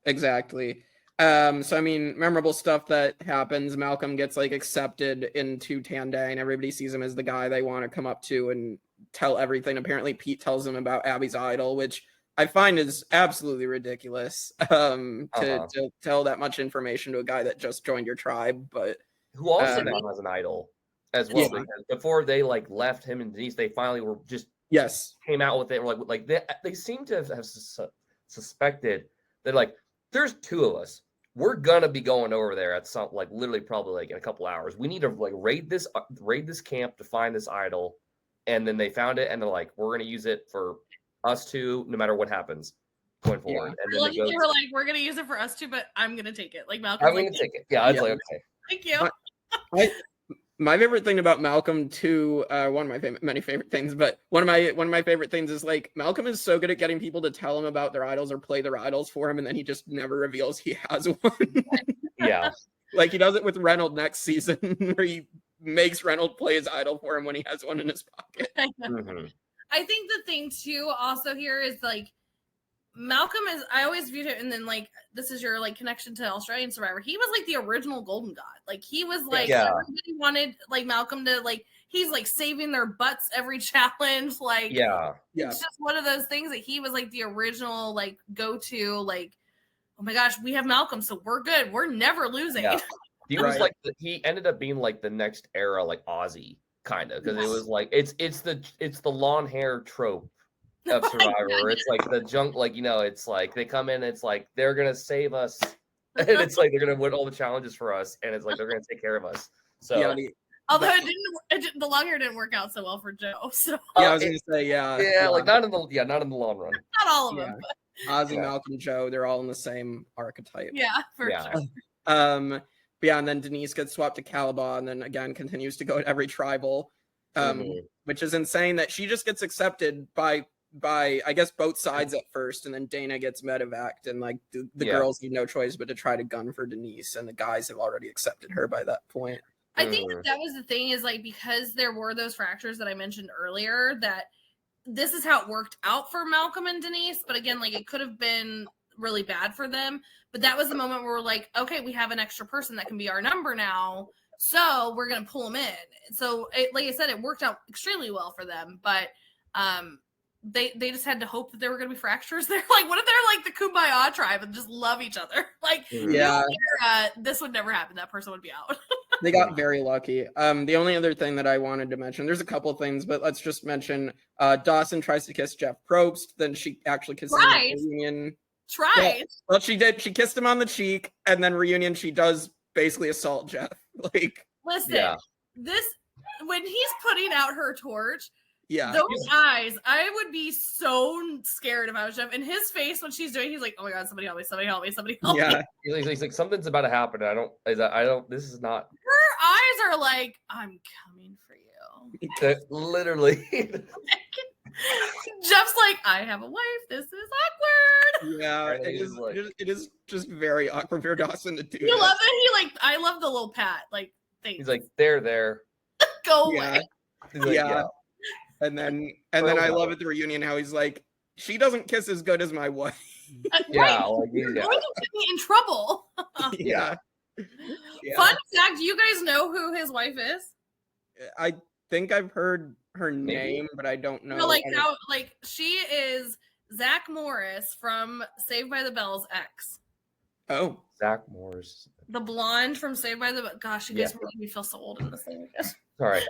exactly. So I mean, memorable stuff that happens. Malcolm gets like accepted into Tandang. Everybody sees him as the guy they want to come up to and tell everything. Apparently Pete tells him about Abby's idol, which I find is absolutely ridiculous. To tell that much information to a guy that just joined your tribe, but who also now has an idol as well. Because before they like left him and Denise, they finally were just came out with it. Like they seem to have suspected that like there's 2 of us. We're gonna be going over there at some like literally probably like in a couple hours. We need to like raid this camp to find this idol, and then they found it and they're like, we're gonna use it for us 2, no matter what happens going forward. And then they were like, we're gonna use it for us 2, but I'm gonna take it. Like Malcolm, I'm gonna take it. Yeah, I was like, okay, thank you. My favorite thing about Malcolm too, one of my many favorite things, but one of my favorite things is like Malcolm is so good at getting people to tell him about their idols or play their idols for him, and then he just never reveals he has one. Yeah, like he does it with Reynolds next season, where he makes Reynolds play his idol for him when he has one in his pocket. I think the thing too, also here is like Malcolm is. I always viewed it, and then like this is your like connection to Australian Survivor. He was like the original Golden God. Like he was like everybody wanted like Malcolm to like. he's like saving their butts every challenge. Like, Yeah. it's just one of those things that he was like the original like go-to, like, oh my gosh, we have Malcolm, so we're good. We're never losing. Yeah. He was like he ended up being like the next era, like Ozzy, kind of, because it was like it's the lawn hair trope of Survivor. It's like the junk, like, you know, it's like they come in, it's like they're gonna save us, and it's like they're gonna win all the challenges for us, and it's like they're gonna take care of us. So although the long hair didn't work out so well for Joe. So I was gonna say like not in the long run. Not all of them. But. Ozzy, Malcolm, Joe, they're all in the same archetype. Yeah, for sure. But and then Denise gets swapped to Calabar, and then again continues to go at every tribal, which is insane that she just gets accepted by I guess both sides at first, and then Dana gets medevaced, and like the girls need no choice but to try to gun for Denise, and the guys have already accepted her by that point. I think that was the thing, is like, because there were those fractures that I mentioned earlier, that this is how it worked out for Malcolm and Denise. But again, like, it could have been really bad for them. But that was the moment where we're like, okay, we have an extra person that can be our number now, so we're gonna pull them in. So like I said, it worked out extremely well for them. But they just had to hope that there were gonna be fractures there. Like, what if they're like the Kumbaya tribe and just love each other? Like, this would never happen. That person would be out. They got very lucky. The only other thing that I wanted to mention, there's a couple things, but let's just mention Dawson tries to kiss Jeff Probst, then she actually kisses him at reunion. Yeah. Well, she did. She kissed him on the cheek, and then reunion, she does basically assault Jeff. Like, listen, this, when he's putting out her torch, those eyes, I would be so scared if I was Jeff. And his face when she's doing, he's like, oh my god, somebody help me, somebody help me, somebody help me. He's like, something's about to happen. This is not. Her eyes are like, I'm coming for you. Literally. Jeff's like, I have a wife. This is awkward. Yeah, it is just very awkward for Dawson to do. You love it. I love the little pat. Like, thanks. He's like, there. Go away. Like, And then I love at the reunion how he's like, she doesn't kiss as good as my wife. Right. Like, get me in trouble. Yeah. Fun fact: do you guys know who his wife is? I think I've heard her name, but I don't know. No, she is Zach Morris from Saved by the Bell's ex. Oh, Zach Morris, the blonde from Saved by the Bell. Gosh, you guys make me feel so old in this thing. Sorry.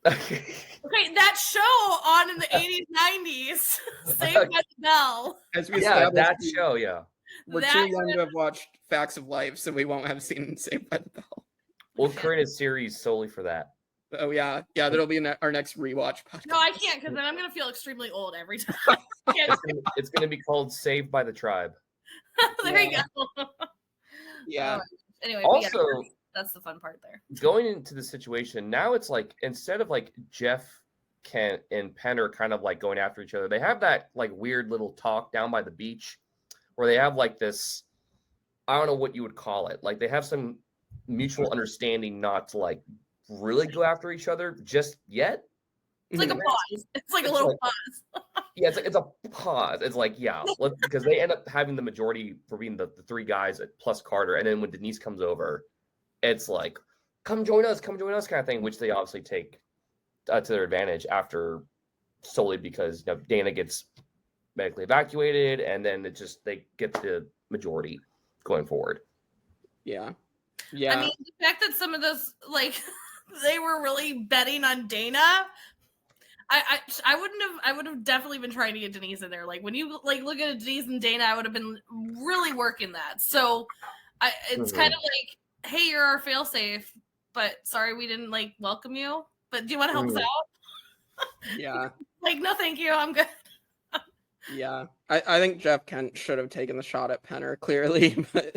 Okay, that show on in the 80s, 90s, Saved by the Bell. As we that show, we're too young to have watched Facts of Life, so we won't have seen Saved by the Bell. We'll create a series solely for that. Oh yeah, that'll be our next rewatch podcast. No, I can't, because then I'm gonna feel extremely old every time. It's gonna be called Saved by the Tribe. There you go. Yeah. Anyway, also, that's the fun part there. Going into the situation now, it's like, instead of like Jeff, Kent, and Penn are kind of like going after each other, they have that like weird little talk down by the beach where they have like this, I don't know what you would call it. Like, they have some mutual understanding not to like really go after each other just yet. It's like a pause. It's like a little pause. Yeah, it's a pause. It's like, because they end up having the majority for being the three guys plus Carter, and then when Denise comes over, it's like, come join us kind of thing, which they obviously take to their advantage after, solely because Dana gets medically evacuated, and then they get the majority going forward. Yeah. I mean, the fact that some of those, like, they were really betting on Dana. I would have definitely been trying to get Denise in there. Like, when you like look at Denise and Dana, I would have been really working that. So it's kind of like, hey, you're our failsafe, but sorry we didn't like welcome you. But do you want to help us out? Yeah. Like, no, thank you. I'm good. Yeah. I think Jeff Kent should have taken the shot at Penner, clearly. But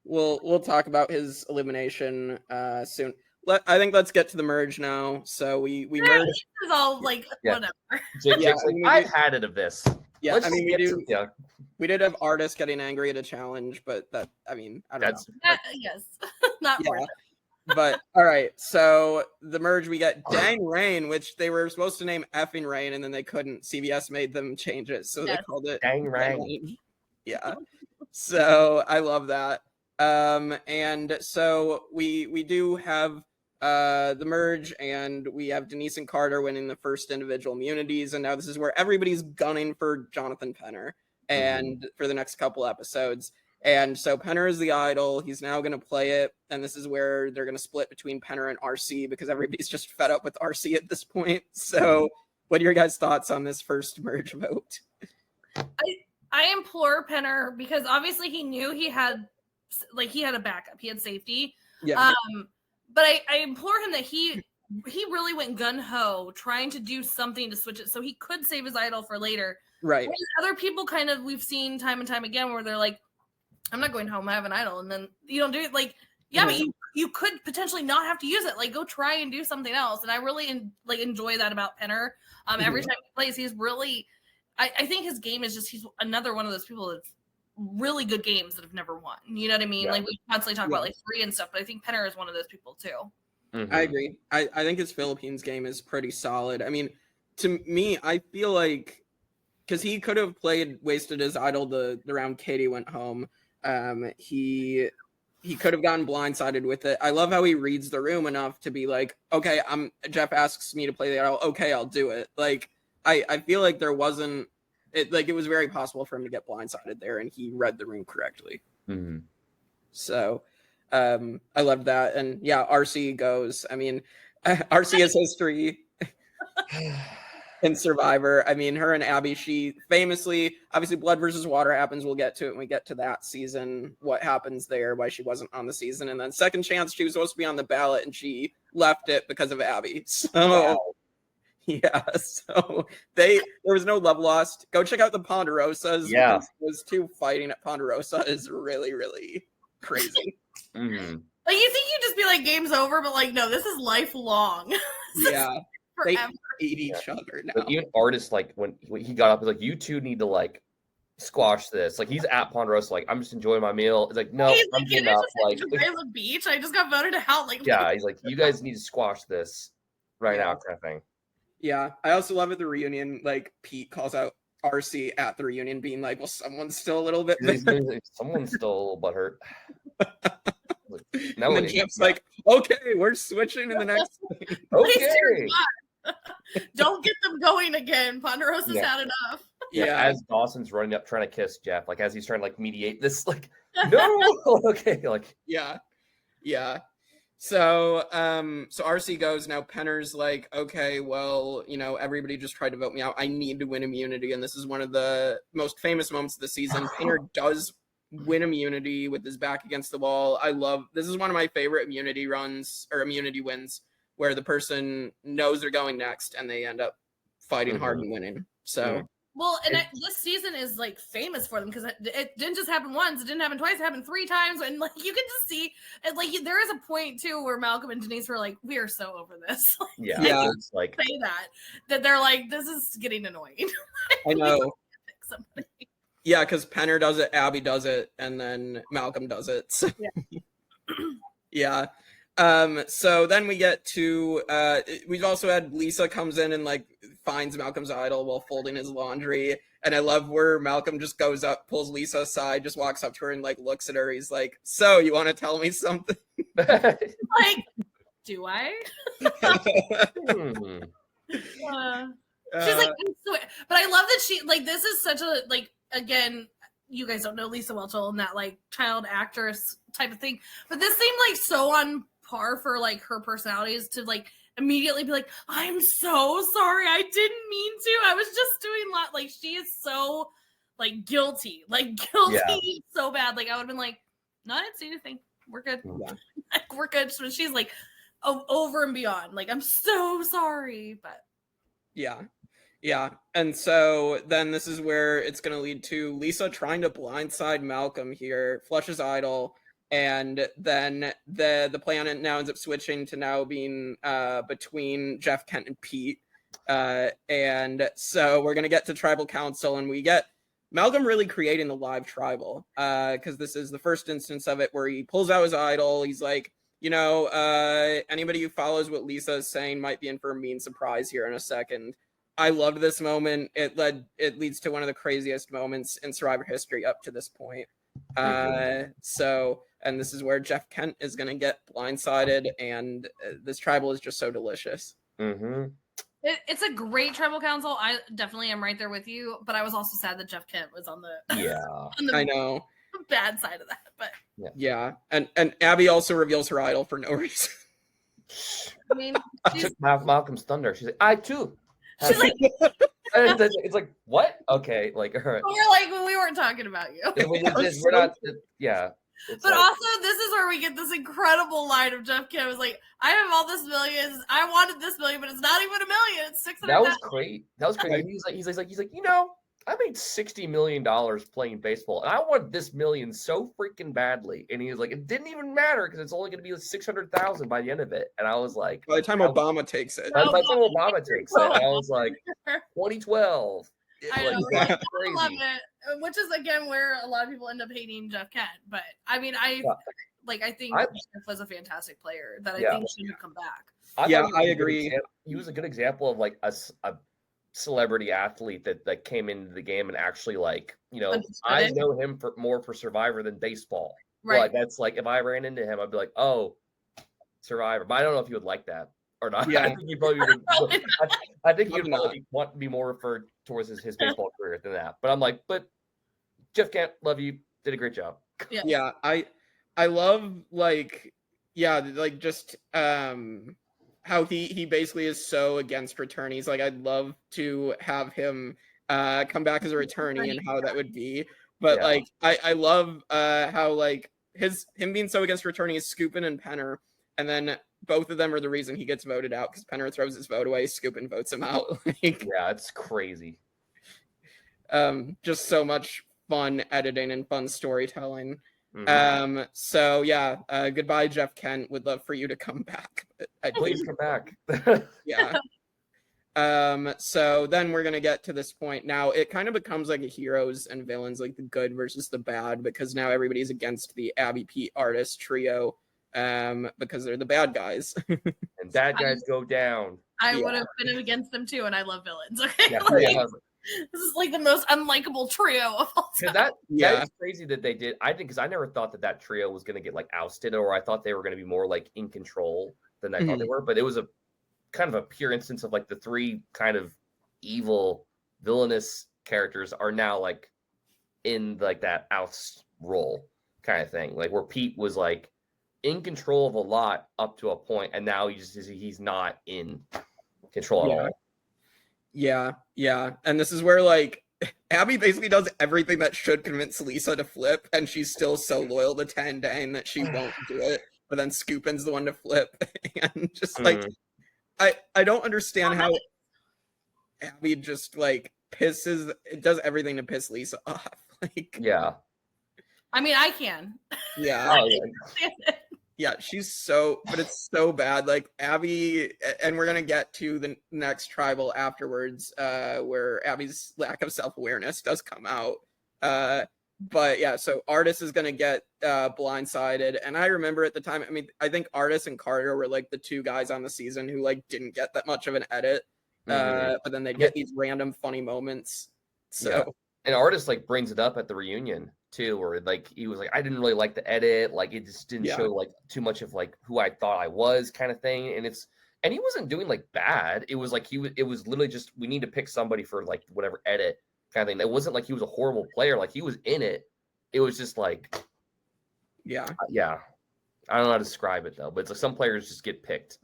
we'll talk about his elimination soon. I think let's get to the merge now. So we merge. This is all like whatever. I've had it of this. Yeah, we did have Artis getting angry at a challenge, but I don't know. Yes, not for it. But all right, so the merge, we got Dang Rain, which they were supposed to name effing Rain, and then they couldn't. CBS made them change it, so they called it Dang Rain. Yeah, so I love that. And so we do have the merge, and we have Denise and Carter winning the first individual immunities, and now this is where everybody's gunning for Jonathan Penner and for the next couple episodes. And so Penner is the idol. He's now going to play it, and this is where they're going to split between Penner and RC because everybody's just fed up with RC at this point. So what are your guys' thoughts on this first merge vote? I implore Penner, because obviously he knew he had a backup, he had safety. Yeah. But I implore him that he really went gun-ho trying to do something to switch it so he could save his idol for later. Right. Whereas other people kind of, we've seen time and time again where they're like, I'm not going home, I have an idol, and then you don't do it. Like, yeah, but you could potentially not have to use it. Like, go try and do something else. And I really enjoy that about Penner. Every time he plays, he's really, I think his game is just, he's another one of those people that's really good games that have never won. You know what I mean? Yeah. Like, we constantly talk about like free and stuff, but I think Penner is one of those people too. I agree. I think his Philippines game is pretty solid. I mean, to me, I feel like, because he could have wasted his idol the round Katie went home. He could have gotten blindsided with it. I love how he reads the room enough to be like, okay, Jeff asks me to play the idol. Okay, I'll do it. Like, I feel like it was very possible for him to get blindsided there, and he read the room correctly. So I loved that. And yeah, RC goes. I mean, RC has history in Survivor. I mean, her and Abby, she famously, obviously Blood versus Water happens. We'll get to it when we get to that season, what happens there, why she wasn't on the season. And then Second Chance, she was supposed to be on the ballot and she left it because of Abby. So yeah, so there was no love lost. Go check out the Ponderosas. Yeah. Those two fighting at Ponderosa is really, really crazy. Like, you think you'd just be like, game's over, but like, no, this is lifelong. Yeah. They hate each other now. Like, even Artis, like when he got up, he's like, you two need to like squash this. Like, he's at Ponderosa, like, I'm just enjoying my meal. It's like, no, I'm getting up. Like, the beach. I just got voted out. Like, yeah, he's like, you guys need to squash this right now, kind of thing. Yeah, I also love at the reunion, like Pete calls out RC at the reunion, being like, "Well, someone's still a little bit. Someone's still a little butthurt." No, and then Jeff's like, "Okay, we're switching in the next." Okay, don't get them going again. Ponderosa's had enough. Yeah, as Dawson's running up trying to kiss Jeff, like as he's trying to like mediate this, like, no, okay, like, yeah. So RC goes. Now Penner's like, okay, well, everybody just tried to vote me out. I need to win immunity. And this is one of the most famous moments of the season. Penner does win immunity with his back against the wall. This is one of my favorite immunity runs or immunity wins where the person knows they're going next and they end up fighting hard and winning. So. Well, and this season is like famous for them because it didn't just happen once; it didn't happen twice; it happened 3 times, and like you can just see, and like there is a point too where Malcolm and Denise were like, "We are so over this." It's like say that they're like, "This is getting annoying." I know. Yeah, because Penner does it, Abby does it, and then Malcolm does it. So. Yeah. So then we get to we've also had Lisa comes in and like finds Malcolm's idol while folding his laundry, and I love where Malcolm just goes up, pulls Lisa aside, just walks up to her and like looks at her. He's like, "So you want to tell me something?" Like, do I? She's like, but I love that she like this is such a like again. You guys don't know Lisa Whelchel and that like child actress type of thing, but this seemed like so on par for like her personalities to like immediately be like, I'm so sorry, I didn't mean to, I was just doing like she is so like guilty so bad. Like I would have been like, no, I didn't see anything, we're good. Like, we're good. So she's like over and beyond, like, I'm so sorry. But yeah, and so then this is where it's going to lead to Lisa trying to blindside Malcolm here, flushes idol. And then the plan now ends up switching to now being between Jeff, Kent, and Pete. And so we're going to get to Tribal Council, and we get Malcolm really creating the live tribal because this is the first instance of it where he pulls out his idol. He's like, anybody who follows what Lisa is saying might be in for a mean surprise here in a second. I loved this moment. It leads to one of the craziest moments in Survivor history up to this point. So, and this is where Jeff Kent is going to get blindsided, and this tribal is just so delicious. It's a great tribal council. I definitely am right there with you, but I was also sad that Jeff Kent was on the I know bad side of that. But yeah, and Abby also reveals her idol for no reason. I mean, I took Malcolm's thunder. She's like, I too. She's like, it's like, what? Okay, like, all right. We're like, well, we weren't talking about you. We're not. Yeah. But like, also, this is where we get this incredible line of Jeff Kent was like, I have all this millions. I wanted this million, but it's not even $1 million. It's 600. That was great. That was crazy. He's like, you know, I made $60 million playing baseball, and I want this million so freaking badly. And he was like, it didn't even matter because it's only going to be like 600,000 by the end of it. And I was like, by the time Obama takes it, I was like, 2012. I know, like, I love it. Which is again where a lot of people end up hating Jeff Kent. But I mean, I think Jeff was a fantastic player that I think should have come back. I agree. He was a good example of like a celebrity athlete that came into the game and actually, like, you know, I know him more for Survivor than baseball. Right. Like, that's like, if I ran into him, I'd be like, oh, Survivor. But I don't know if you would like that or not. Yeah. I think you probably would. I think you'd probably want to be more referred towards his baseball career than that. But I'm like, but Jeff Kent, love you, did a great job. Yeah, I love just how he basically is so against returnees. Like, I'd love to have him come back as a returnee and how that would be. But like, I love how like him being so against returnees, Scoopin and Penner, and then both of them are the reason he gets voted out because Penner throws his vote away, Scoopin votes him out. Like, yeah, it's crazy. Just so much fun editing and fun storytelling. So yeah, goodbye, Jeff Kent. Would love for you to come back. Please come back. Yeah. So then we're gonna get to this point. Now it kind of becomes like a heroes and villains, like the good versus the bad, because now everybody's against the Abby, Pete, Artis trio, because they're the bad guys. And bad guys go down. I would have been against them too, and I love villains. Okay. This is like the most unlikable trio of all time. That is crazy that they did. I think because I never thought that trio was going to get like ousted, or I thought they were going to be more like in control than I thought they were. But it was a kind of a pure instance of like the three kind of evil villainous characters are now like in like that oust role kind of thing, like where Pete was like in control of a lot up to a point, and now he's not in control at all. Yeah. And this is where like Abby basically does everything that should convince Lisa to flip, and she's still so loyal to Tandang that she won't do it. But then Scoopin's the one to flip, and just like I don't understand how Abby just like does everything to piss Lisa off. Like, yeah. I mean, I can. Yeah. Yeah, but it's so bad. Like Abby, and we're gonna get to the next tribal afterwards, where Abby's lack of self-awareness does come out. But yeah, so Artis is gonna get blindsided, and I remember at the time, I mean, I think Artis and Carter were like the two guys on the season who like didn't get that much of an edit, but then they get these random funny moments. So and Artis like brings it up at the reunion too, where like he was like, I didn't really like the edit, like it just didn't show like too much of like who I thought I was kind of thing. And he wasn't doing like bad. It was like it was literally just, we need to pick somebody for like whatever edit kind of thing. It wasn't like he was a horrible player, like he was in it. It was just like I don't know how to describe it though, but it's like some players just get picked.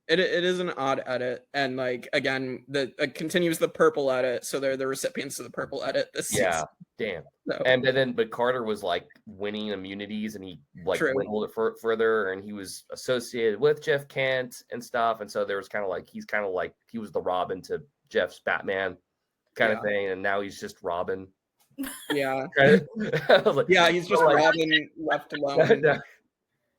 It is an odd edit, and like again, it continues the purple edit, so they're the recipients of the purple edit this season. Damn. So. But Carter was like winning immunities, and he like dwindled it further, and he was associated with Jeff Kent and stuff, and so there was kind of like he was the Robin to Jeff's Batman kind of thing, and now he's just Robin. Yeah. Like, he's just Robin left alone.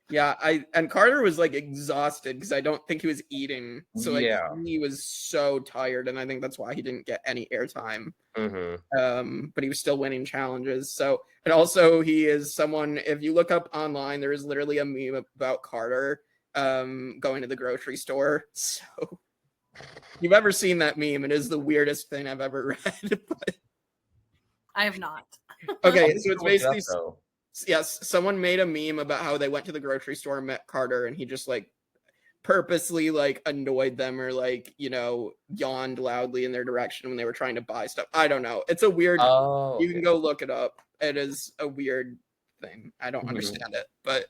Yeah, and Carter was like exhausted because I don't think he was eating. So like he was so tired, and I think that's why he didn't get any airtime. But he was still winning challenges. So, and also he is someone, if you look up online, there is literally a meme about Carter going to the grocery store. So if you've ever seen that meme, it is the weirdest thing I've ever read. But I have not. Okay, so it's basically yes, someone made a meme about how they went to the grocery store and met Carter, and he just like purposely like annoyed them or like, you know, yawned loudly in their direction when they were trying to buy stuff. I don't know. It's a weird you can go look it up. It is a weird thing. I don't understand it. But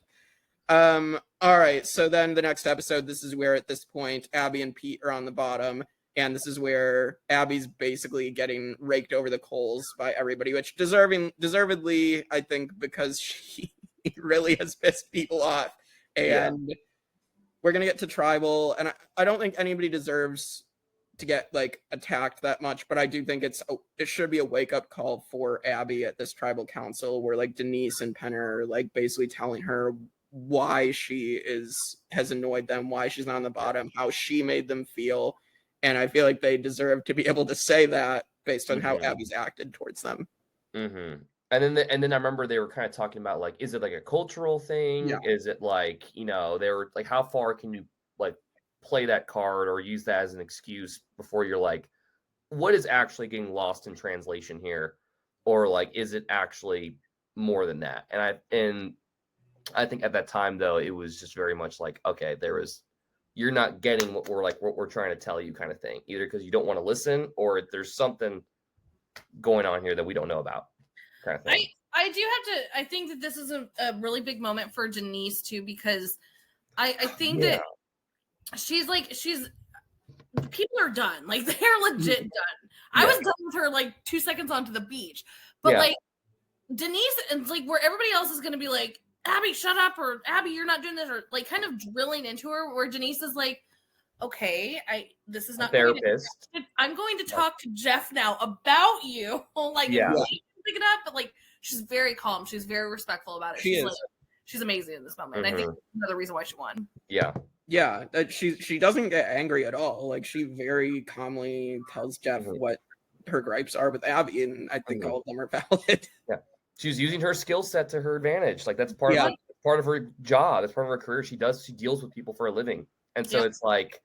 all right, so then the next episode, this is where at this point Abi and Pete are on the bottom, and this is where Abby's basically getting raked over the coals by everybody, which deservedly, I think, because she really has pissed people off. And we're gonna get to tribal, and I don't think anybody deserves to get like attacked that much, but I do think it should be a wake-up call for Abi at this tribal council, where like Denise and Penner are like basically telling her why she has annoyed them, why she's not on the bottom, how she made them feel. And I feel like they deserve to be able to say that based on how Abby's acted towards them. And then I remember they were kind of talking about like, is it like a cultural thing? Yeah. Is it like, you know, they were like, how far can you like play that card or use that as an excuse before you're like, what is actually getting lost in translation here? Or like, is it actually more than that? And I think at that time though, it was just very much like, okay, you're not getting what we're trying to tell you kind of thing, either because you don't want to listen or there's something going on here that we don't know about kind of thing. I think that this is a really big moment for Denise too, because I think that people are done. Like they're legit done. I was done with her like 2 seconds onto the beach, but like Denise and like where everybody else is going to be like, Abi, shut up, or Abi, you're not doing this, or like kind of drilling into her, where Denise is like, okay, this is not a therapist. I'm going to talk to Jeff now about you. Like, pick it up, but like she's very calm. She's very respectful about it. She's amazing in this moment. I think that's another reason why she won. Yeah, she doesn't get angry at all. Like she very calmly tells Jeff what her gripes are with Abi, and I think all of them are valid. She's using her skill set to her advantage. Like that's part of her job. That's part of her career. She deals with people for a living. And so it's like,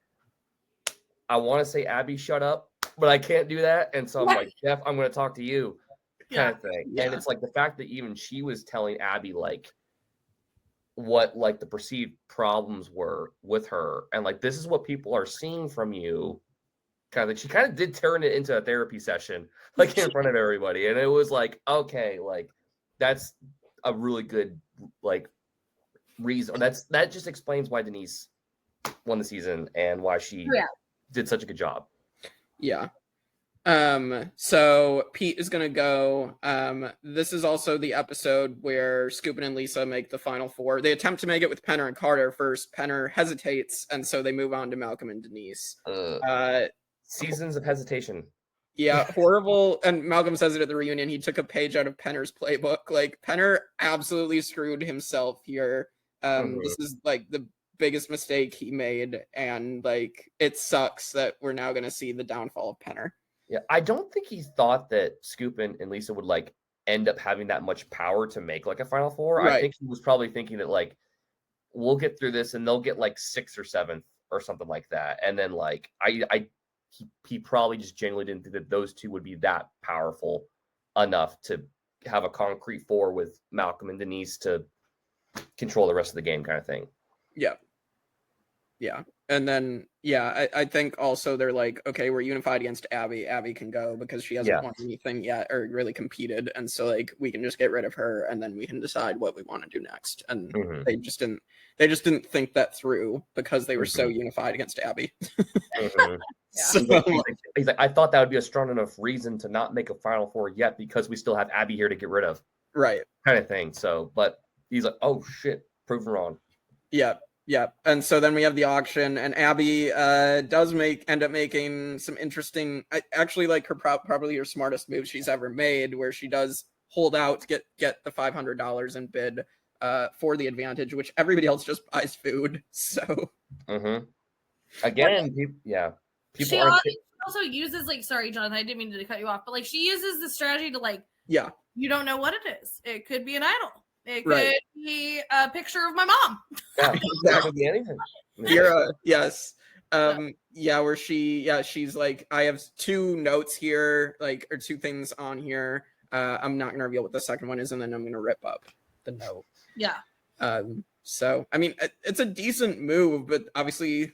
I want to say, Abi, shut up, but I can't do that. And so I'm like, Jeff, I'm going to talk to you kind of thing. And it's like the fact that even she was telling Abi like what like the perceived problems were with her. And like, this is what people are seeing from you. Kind of, she kind of did turn it into a therapy session, like in front of everybody. And it was like, okay, like that's a really good like reason. That just explains why Denise won the season and why she did such a good job. So Pete is gonna go. This is also the episode where Scoopin and Lisa make the final four. They attempt to make it with Penner and Carter first. Penner hesitates, and so they move on to Malcolm and Denise. Seasons of hesitation. Yeah, horrible. And Malcolm says it at the reunion. He took a page out of Penner's playbook. Like Penner absolutely screwed himself here. This is like the biggest mistake he made, and like it sucks that we're now gonna see the downfall of Penner. Yeah, I don't think he thought that Scoopin and Lisa would like end up having that much power to make like a Final Four. Right. I think he was probably thinking that like we'll get through this and they'll get like 6th or 7th or something like that. And then like he probably just genuinely didn't think that those two would be that powerful enough to have a concrete 4 with Malcolm and Denise to control the rest of the game kind of thing. Yeah. And then, I think also they're like, okay, we're unified against Abi. Abi can go because she hasn't won anything yet or really competed. And so like we can just get rid of her and then we can decide what we want to do next. And they just didn't think that through because they were so unified against Abi. So, he's like, I thought that would be a strong enough reason to not make a Final Four yet because we still have Abi here to get rid of. Right. Kind of thing. So, but he's like, oh shit, proven wrong. Yeah, and so then we have the auction, and Abi does end up making some interesting, actually like her probably her smartest move she's ever made, where she does hold out to get the $500 and bid for the advantage, which everybody else just buys food. So again, she also uses like, sorry, Jonathan, I didn't mean to cut you off, but like she uses the strategy to like, you don't know what it is. It could be an idol. It could be a picture of my mom. Yeah, exactly. Be anything. Yes. Where she's like, I have 2 notes here, like, or 2 things on here. I'm not going to reveal what the second one is, and then I'm going to rip up the note. Yeah. So I mean, it's a decent move, but obviously,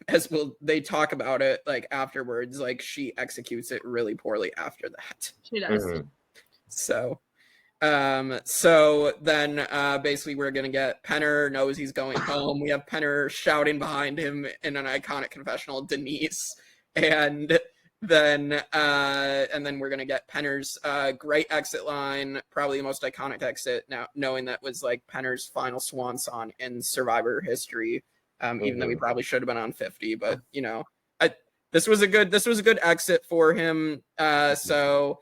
they talk about it like afterwards, like she executes it really poorly after that. She does. So then basically we're gonna get Penner knows he's going home. We have Penner shouting behind him in an iconic confessional, Denise, and then we're gonna get Penner's great exit line, probably the most iconic exit now, knowing that was like Penner's final swan song in Survivor history. Even though we probably should have been on 50, but this was a good exit for him. So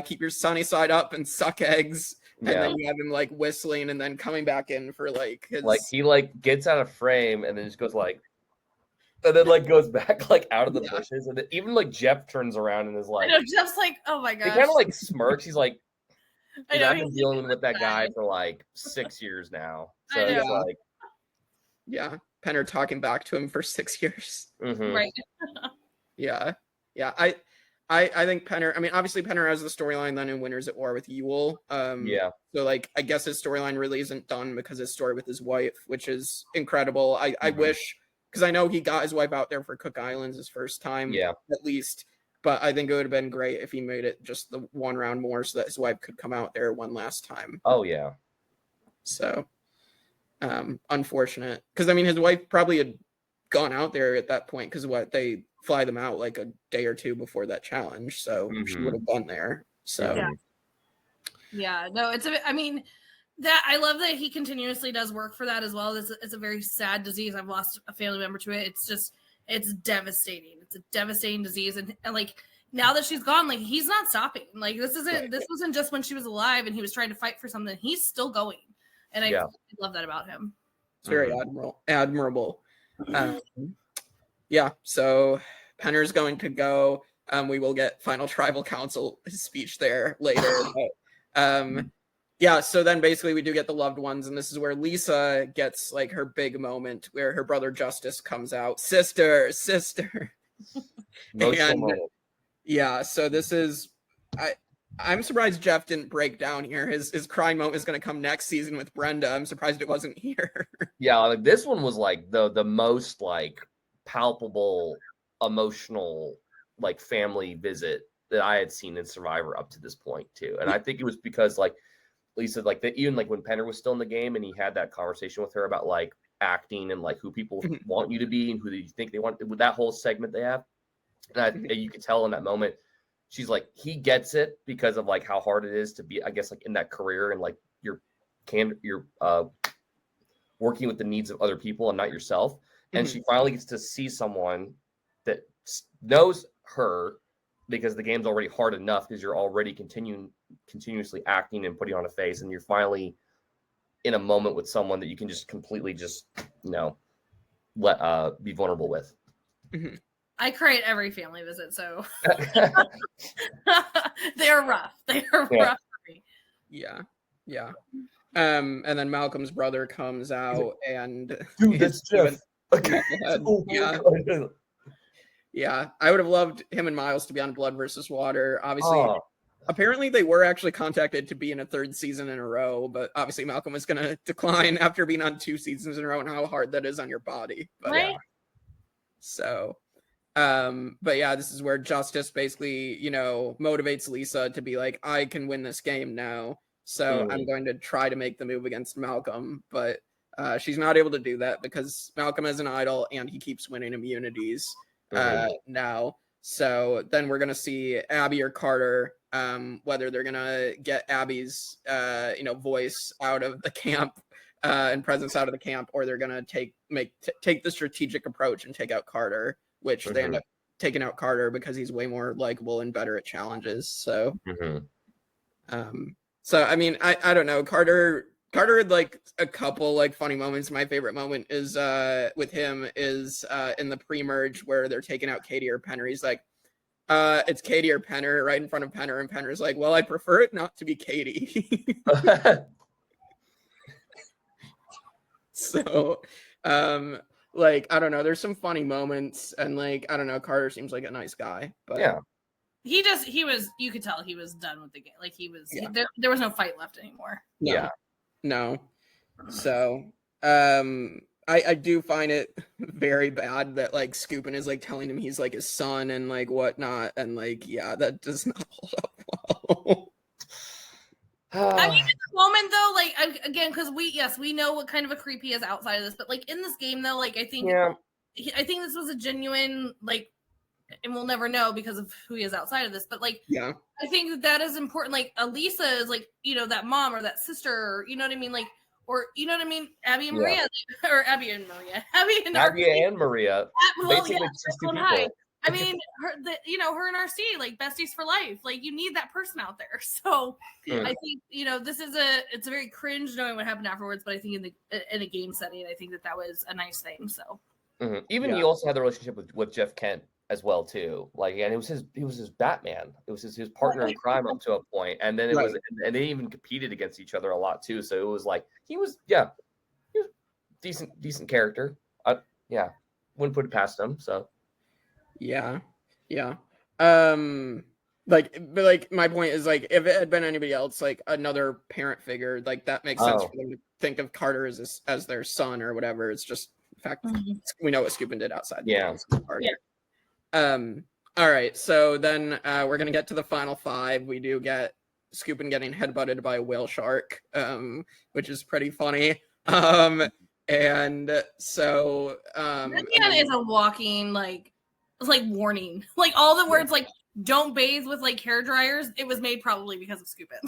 keep your sunny side up and suck eggs. And then you have him like whistling and then coming back in for like his he like gets out of frame and then just goes like, and then like goes back like out of the bushes, and then even like Jeff turns around and is like, I know, Jeff's like, oh my gosh. He kind of like smirks. He's like, I know, I've been dealing with that guy for like 6 years now. So it's like, Penner talking back to him for 6 years. Right. Yeah. I think Penner, I mean, obviously Penner has the storyline then in Winners at War with Ewell. So like, I guess his storyline really isn't done because his story with his wife, which is incredible. I wish, because I know he got his wife out there for Cook Islands his first time, at least. But I think it would have been great if he made it just the one round more so that his wife could come out there one last time. Oh, yeah. So, unfortunate. Because, I mean, his wife probably had gone out there at that point because they fly them out like a day or two before that challenge. So she would have been there. So, no, I mean, that I love that he continuously does work for that as well. It's a very sad disease. I've lost a family member to it. It's devastating. It's a devastating disease. And like now that she's gone, like he's not stopping. Like this wasn't just when she was alive and he was trying to fight for something. He's still going. And I love that about him. It's very admirable. So Penner's going to go. We will get final tribal council speech there later. But, so then basically we do get the loved ones, and this is where Lisa gets like her big moment where her brother Justice comes out. Sister. So this is I'm surprised Jeff didn't break down here. His crying moment is going to come next season with Brenda. I'm surprised it wasn't here. Like this one was like the most like palpable emotional like family visit that I had seen in Survivor up to this point too. And I think it was because like Lisa, like even like when Penner was still in the game and he had that conversation with her about like acting and like who people want you to be and who you think they want, with that whole segment they have. And you could tell in that moment, she's like, he gets it because of like how hard it is to be, I guess, like in that career and like you're working with the needs of other people and not yourself. And she finally gets to see someone that knows her, because the game's already hard enough because you're already continuously acting and putting on a face, and you're finally in a moment with someone that you can just completely let be vulnerable with. I cry at every family visit, so they're rough. They're rough for me. Yeah. And then Malcolm's brother comes out and dude, that's Jeff. Yeah, I would have loved him and Miles to be on Blood versus Water. Obviously, apparently they were actually contacted to be in a third season in a row, but obviously Malcolm was going to decline after being on 2 seasons in a row and how hard that is on your body. But, right. So, but yeah, this is where Justice basically, motivates Lisa to be like, I can win this game now. So I'm going to try to make the move against Malcolm, but she's not able to do that because Malcolm is an idol and he keeps winning immunities now. So then we're going to see Abi or Carter, whether they're going to get Abby's, voice out of the camp and presence out of the camp, or they're going to take the strategic approach and take out Carter, which they end up taking out Carter because he's way more likable and better at challenges. So, so I mean, I don't know. Carter had like a couple like funny moments. My favorite moment is with him is in the pre-merge where they're taking out Katie or Penner. He's like, it's Katie or Penner right in front of Penner, and Penner's like, well, I prefer it not to be Katie. So like, I don't know, there's some funny moments, and like, I don't know, Carter seems like a nice guy, but he was, you could tell he was done with the game. Like he was, there was no fight left anymore. No. So, I do find it very bad that like Scoopin is like telling him he's like his son and like whatnot, and like that does not hold up well. I mean, in the moment though, like again, because we know what kind of a creep he is outside of this, but like in this game though, like I think this was a genuine like, and we'll never know because of who he is outside of this, but like I think that is important. Like Elisa is like, you know, that mom or that sister, or, you know what I mean, like. Or, you know what I mean? Abby and Maria. Or Abby and Maria. Abby and Maria. Basically, just two people. I mean, her and RC, like, besties for life. Like, you need that person out there. So, I think, you know, it's a very cringe knowing what happened afterwards, but I think in a game setting, I think that was a nice thing, so. Even he also had the relationship with Jeff Kent as well too, like, and it was his Batman, it was his partner in crime up to a point, and then it was, and they even competed against each other a lot too. So it was like he was decent character. Wouldn't put it past him. So like my point is like if it had been anybody else, like another parent figure, like that makes sense for them to think of Carter as their son or whatever. It's just the fact we know what Scoopin did outside. All right, so then we're gonna get to the final five. We do get Scoopin getting headbutted by a whale shark, which is pretty funny. And so Vivian is a walking like warning. Like all the words like don't bathe with like hair dryers. It was made probably because of Scoopin.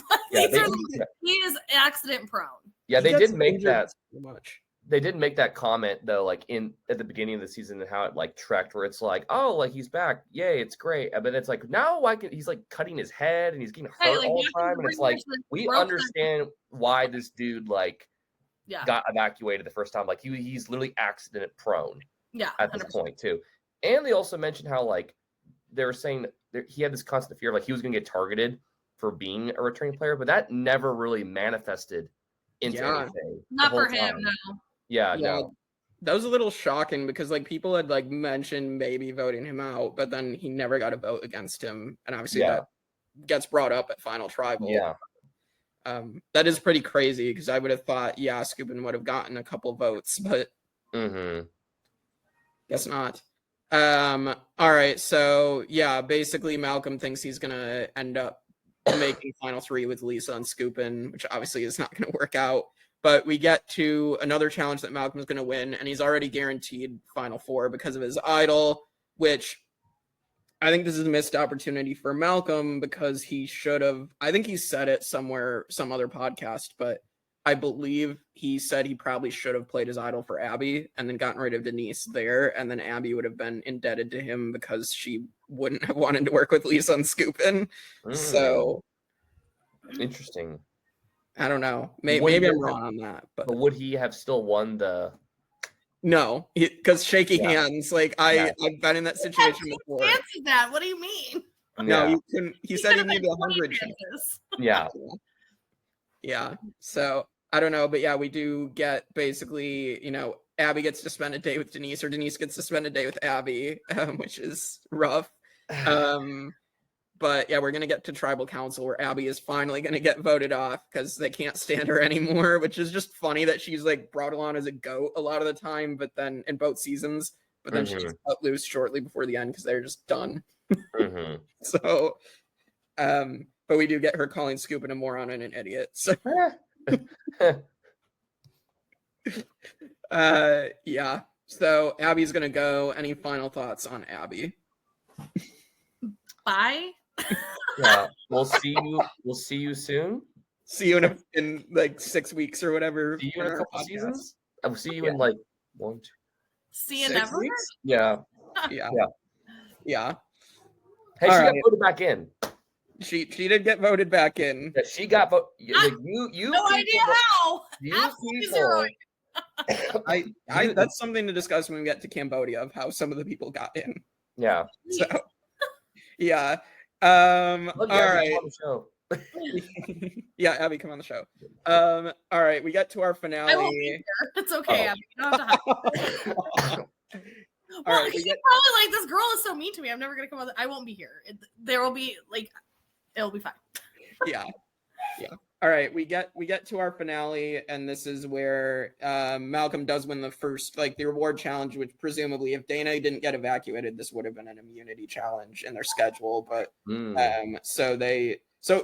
He is accident prone. Yeah, they did make that so much. They did make that comment though, like at the beginning of the season, and how it like tracked, where it's like, oh, like he's back, yay, it's great. But it's like now, he's like cutting his head and he's getting hurt all the time, and it's like we understand why this dude like got evacuated the first time. Like he's literally accident prone. At this point too. And they also mentioned how like they were saying that he had this constant fear, like he was going to get targeted for being a returning player, but that never really manifested into anything. Not for him, no. No. That was a little shocking because like people had like mentioned maybe voting him out, but then he never got a vote against him, and obviously that gets brought up at Final Tribal. That is pretty crazy because I would have thought Scoopin would have gotten a couple votes, but guess not. All right, so basically Malcolm thinks he's gonna end up making Final 3 with Lisa and Scoopin, which obviously is not going to work out. But we get to another challenge that Malcolm's going to win, and he's already guaranteed Final 4 because of his idol, which I think this is a missed opportunity for Malcolm because he should have, I think he said it somewhere, some other podcast, but I believe he said he probably should have played his idol for Abby and then gotten rid of Denise there, and then Abby would have been indebted to him because she wouldn't have wanted to work with Lisa and Scoopin. So interesting. I don't know. Maybe I'm wrong on that. But would he have still won the... No, because shaky hands. Like I've been in that situation before. Fancy that. What do you mean? No, you couldn't. He said he needed 100 chances. Yeah. So I don't know, but we do get basically, Abby gets to spend a day with Denise, or Denise gets to spend a day with Abby, which is rough. But we're going to get to Tribal Council where Abby is finally going to get voted off because they can't stand her anymore, which is just funny that she's like brought along as a goat a lot of the time, but then in both seasons, but then she's cut loose shortly before the end because they're just done. So, but we do get her calling Scoopin a moron and an idiot. So, So Abby's going to go. Any final thoughts on Abby? Bye. We'll see you soon. See you in like 6 weeks or whatever. See you in a couple seasons. I will see you in like 1, 2. See you never. Yeah. Hey, she got voted back in. She did get voted back in. Yeah, she got voted. Like, you no idea how. You people. That's something to discuss when we get to Cambodia of how some of the people got in. Yeah. So. All right. Abby, come on the show. All right, we get to our finale. I won't be here. It's okay, Abby. You don't have to Well, he's probably like, this girl is so mean to me. I'm never gonna come out. I won't be here. There will be like, it'll be fine. Yeah. All right, we get to our finale, and this is where Malcolm does win the first, like, the reward challenge, which presumably, if Dana didn't get evacuated, this would have been an immunity challenge in their schedule. But so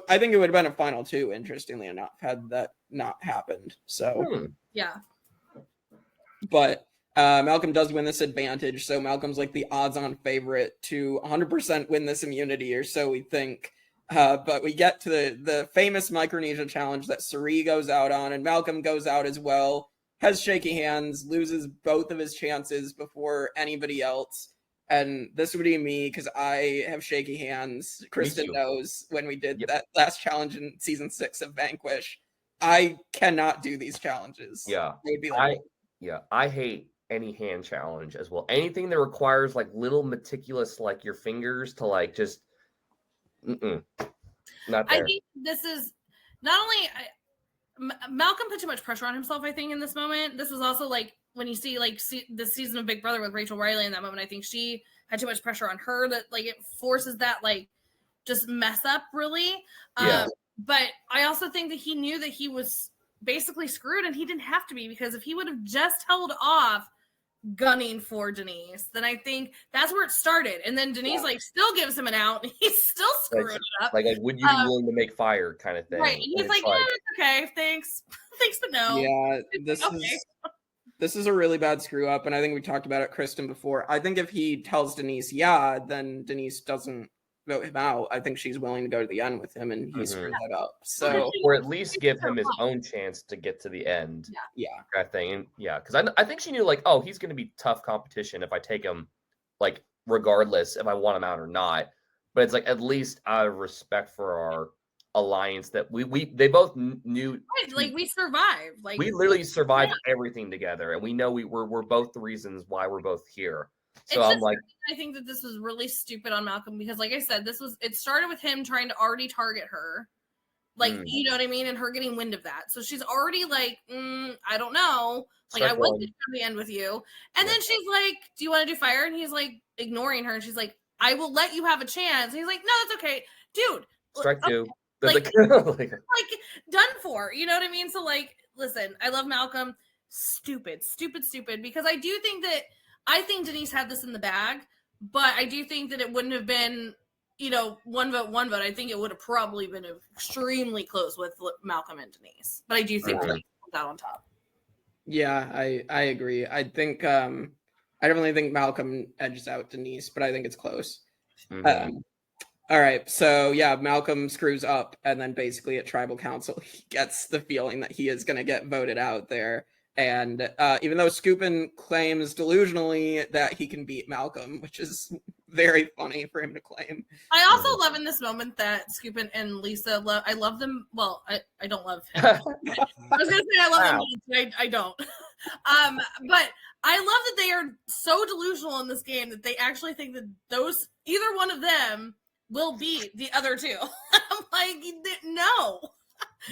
I think it would have been a final two, interestingly enough, had that not happened. So yeah. But Malcolm does win this advantage, so Malcolm's like the odds-on favorite to 100% win this immunity, or so we think. But we get to the famous Micronesia challenge that Suri goes out on, and Malcolm goes out as well, has shaky hands, loses both of his chances before anybody else. And this would be me, because I have shaky hands. Kristen knows when we did that last challenge in season 6 of Vanquish. I cannot do these challenges. Yeah. They'd be like, I hate any hand challenge as well. Anything that requires like little meticulous, like your fingers to like just not there. I think this is not only Malcolm put too much pressure on himself, I think, in this moment. This was also like when you see the season of Big Brother with Rachel Riley in that moment, I think she had too much pressure on her that like it forces that like just mess up really. But I also think that he knew that he was basically screwed, and he didn't have to be, because if he would have just held off gunning for Denise, then I think that's where it started. And then Denise like still gives him an out. He's still screwing it up. Like would you be willing to make fire kind of thing? Right. He's like, yeah, it's okay. Thanks. Thanks, but no. Yeah, this is a really bad screw up, and I think we talked about it, Kristen, before. I think if he tells Denise, then Denise doesn't vote him out. I think she's willing to go to the end with him, and he screwed that up. So, or at least give him his own chance to get to the end. Kind of thing. And because I think she knew like, oh, he's going to be tough competition if I take him, like regardless if I want him out or not. But it's like at least out of respect for our alliance that they both knew. Right, like we survived. Like we literally survived everything together, and we know we're both the reasons why we're both here. So I'm like, I think that this was really stupid on Malcolm, because like I said, it started with him trying to already target her. Like, you know what I mean? And her getting wind of that. So she's already like, I don't know. Like, I wasn't going to end with you. And then she's like, do you want to do fire? And he's like ignoring her. And she's like, I will let you have a chance. And he's like, no, that's okay. Dude. Strike two. Like done for. You know what I mean? So like, listen, I love Malcolm. Stupid. Because I do think that Denise had this in the bag, but I do think that it wouldn't have been, one vote. I think it would have probably been extremely close with Malcolm and Denise. But I do think Denise comes out on top. Yeah, I agree. I think I definitely think Malcolm edges out Denise, but I think it's close. All right, so Malcolm screws up, and then basically at Tribal Council, he gets the feeling that he is going to get voted out there. And even though Scoopin claims delusionally that he can beat Malcolm, which is very funny for him to claim. I also love in this moment that Scoopin and Lisa I love them. Well, I don't love him. I was going to say I love them. I don't. But I love that they are so delusional in this game that they actually think that either one of them will beat the other two. I'm like, no.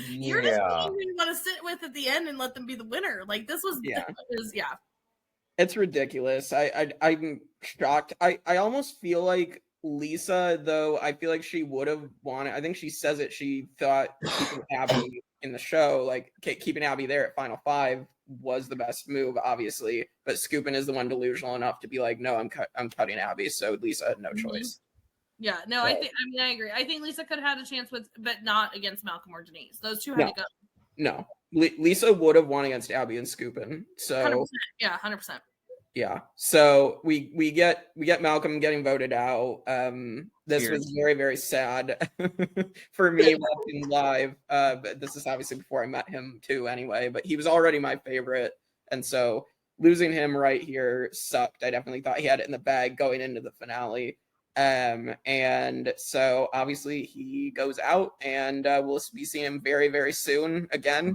You're just who you want to sit with at the end and let them be the winner. Like this was, It's ridiculous. I'm shocked. I almost feel like Lisa, though, I feel like she would have wanted. I think she says it. She thought keeping Abby in the show, like keeping Abby there at Final 5, was the best move, obviously. But Scoopin is the one delusional enough to be like, no, I'm cutting Abby. So Lisa had no choice. Yeah, no, I agree. I think Lisa could have had a chance but not against Malcolm or Denise. Those two had to go. No, Lisa would have won against Abby and Scoopin. So 100%. Yeah, 100%. Yeah. So we get Malcolm getting voted out. This was very, very sad for me watching live. But this is obviously before I met him too anyway, but he was already my favorite. And so losing him right here sucked. I definitely thought he had it in the bag going into the finale. And so obviously he goes out, and we'll be seeing him very, very soon again.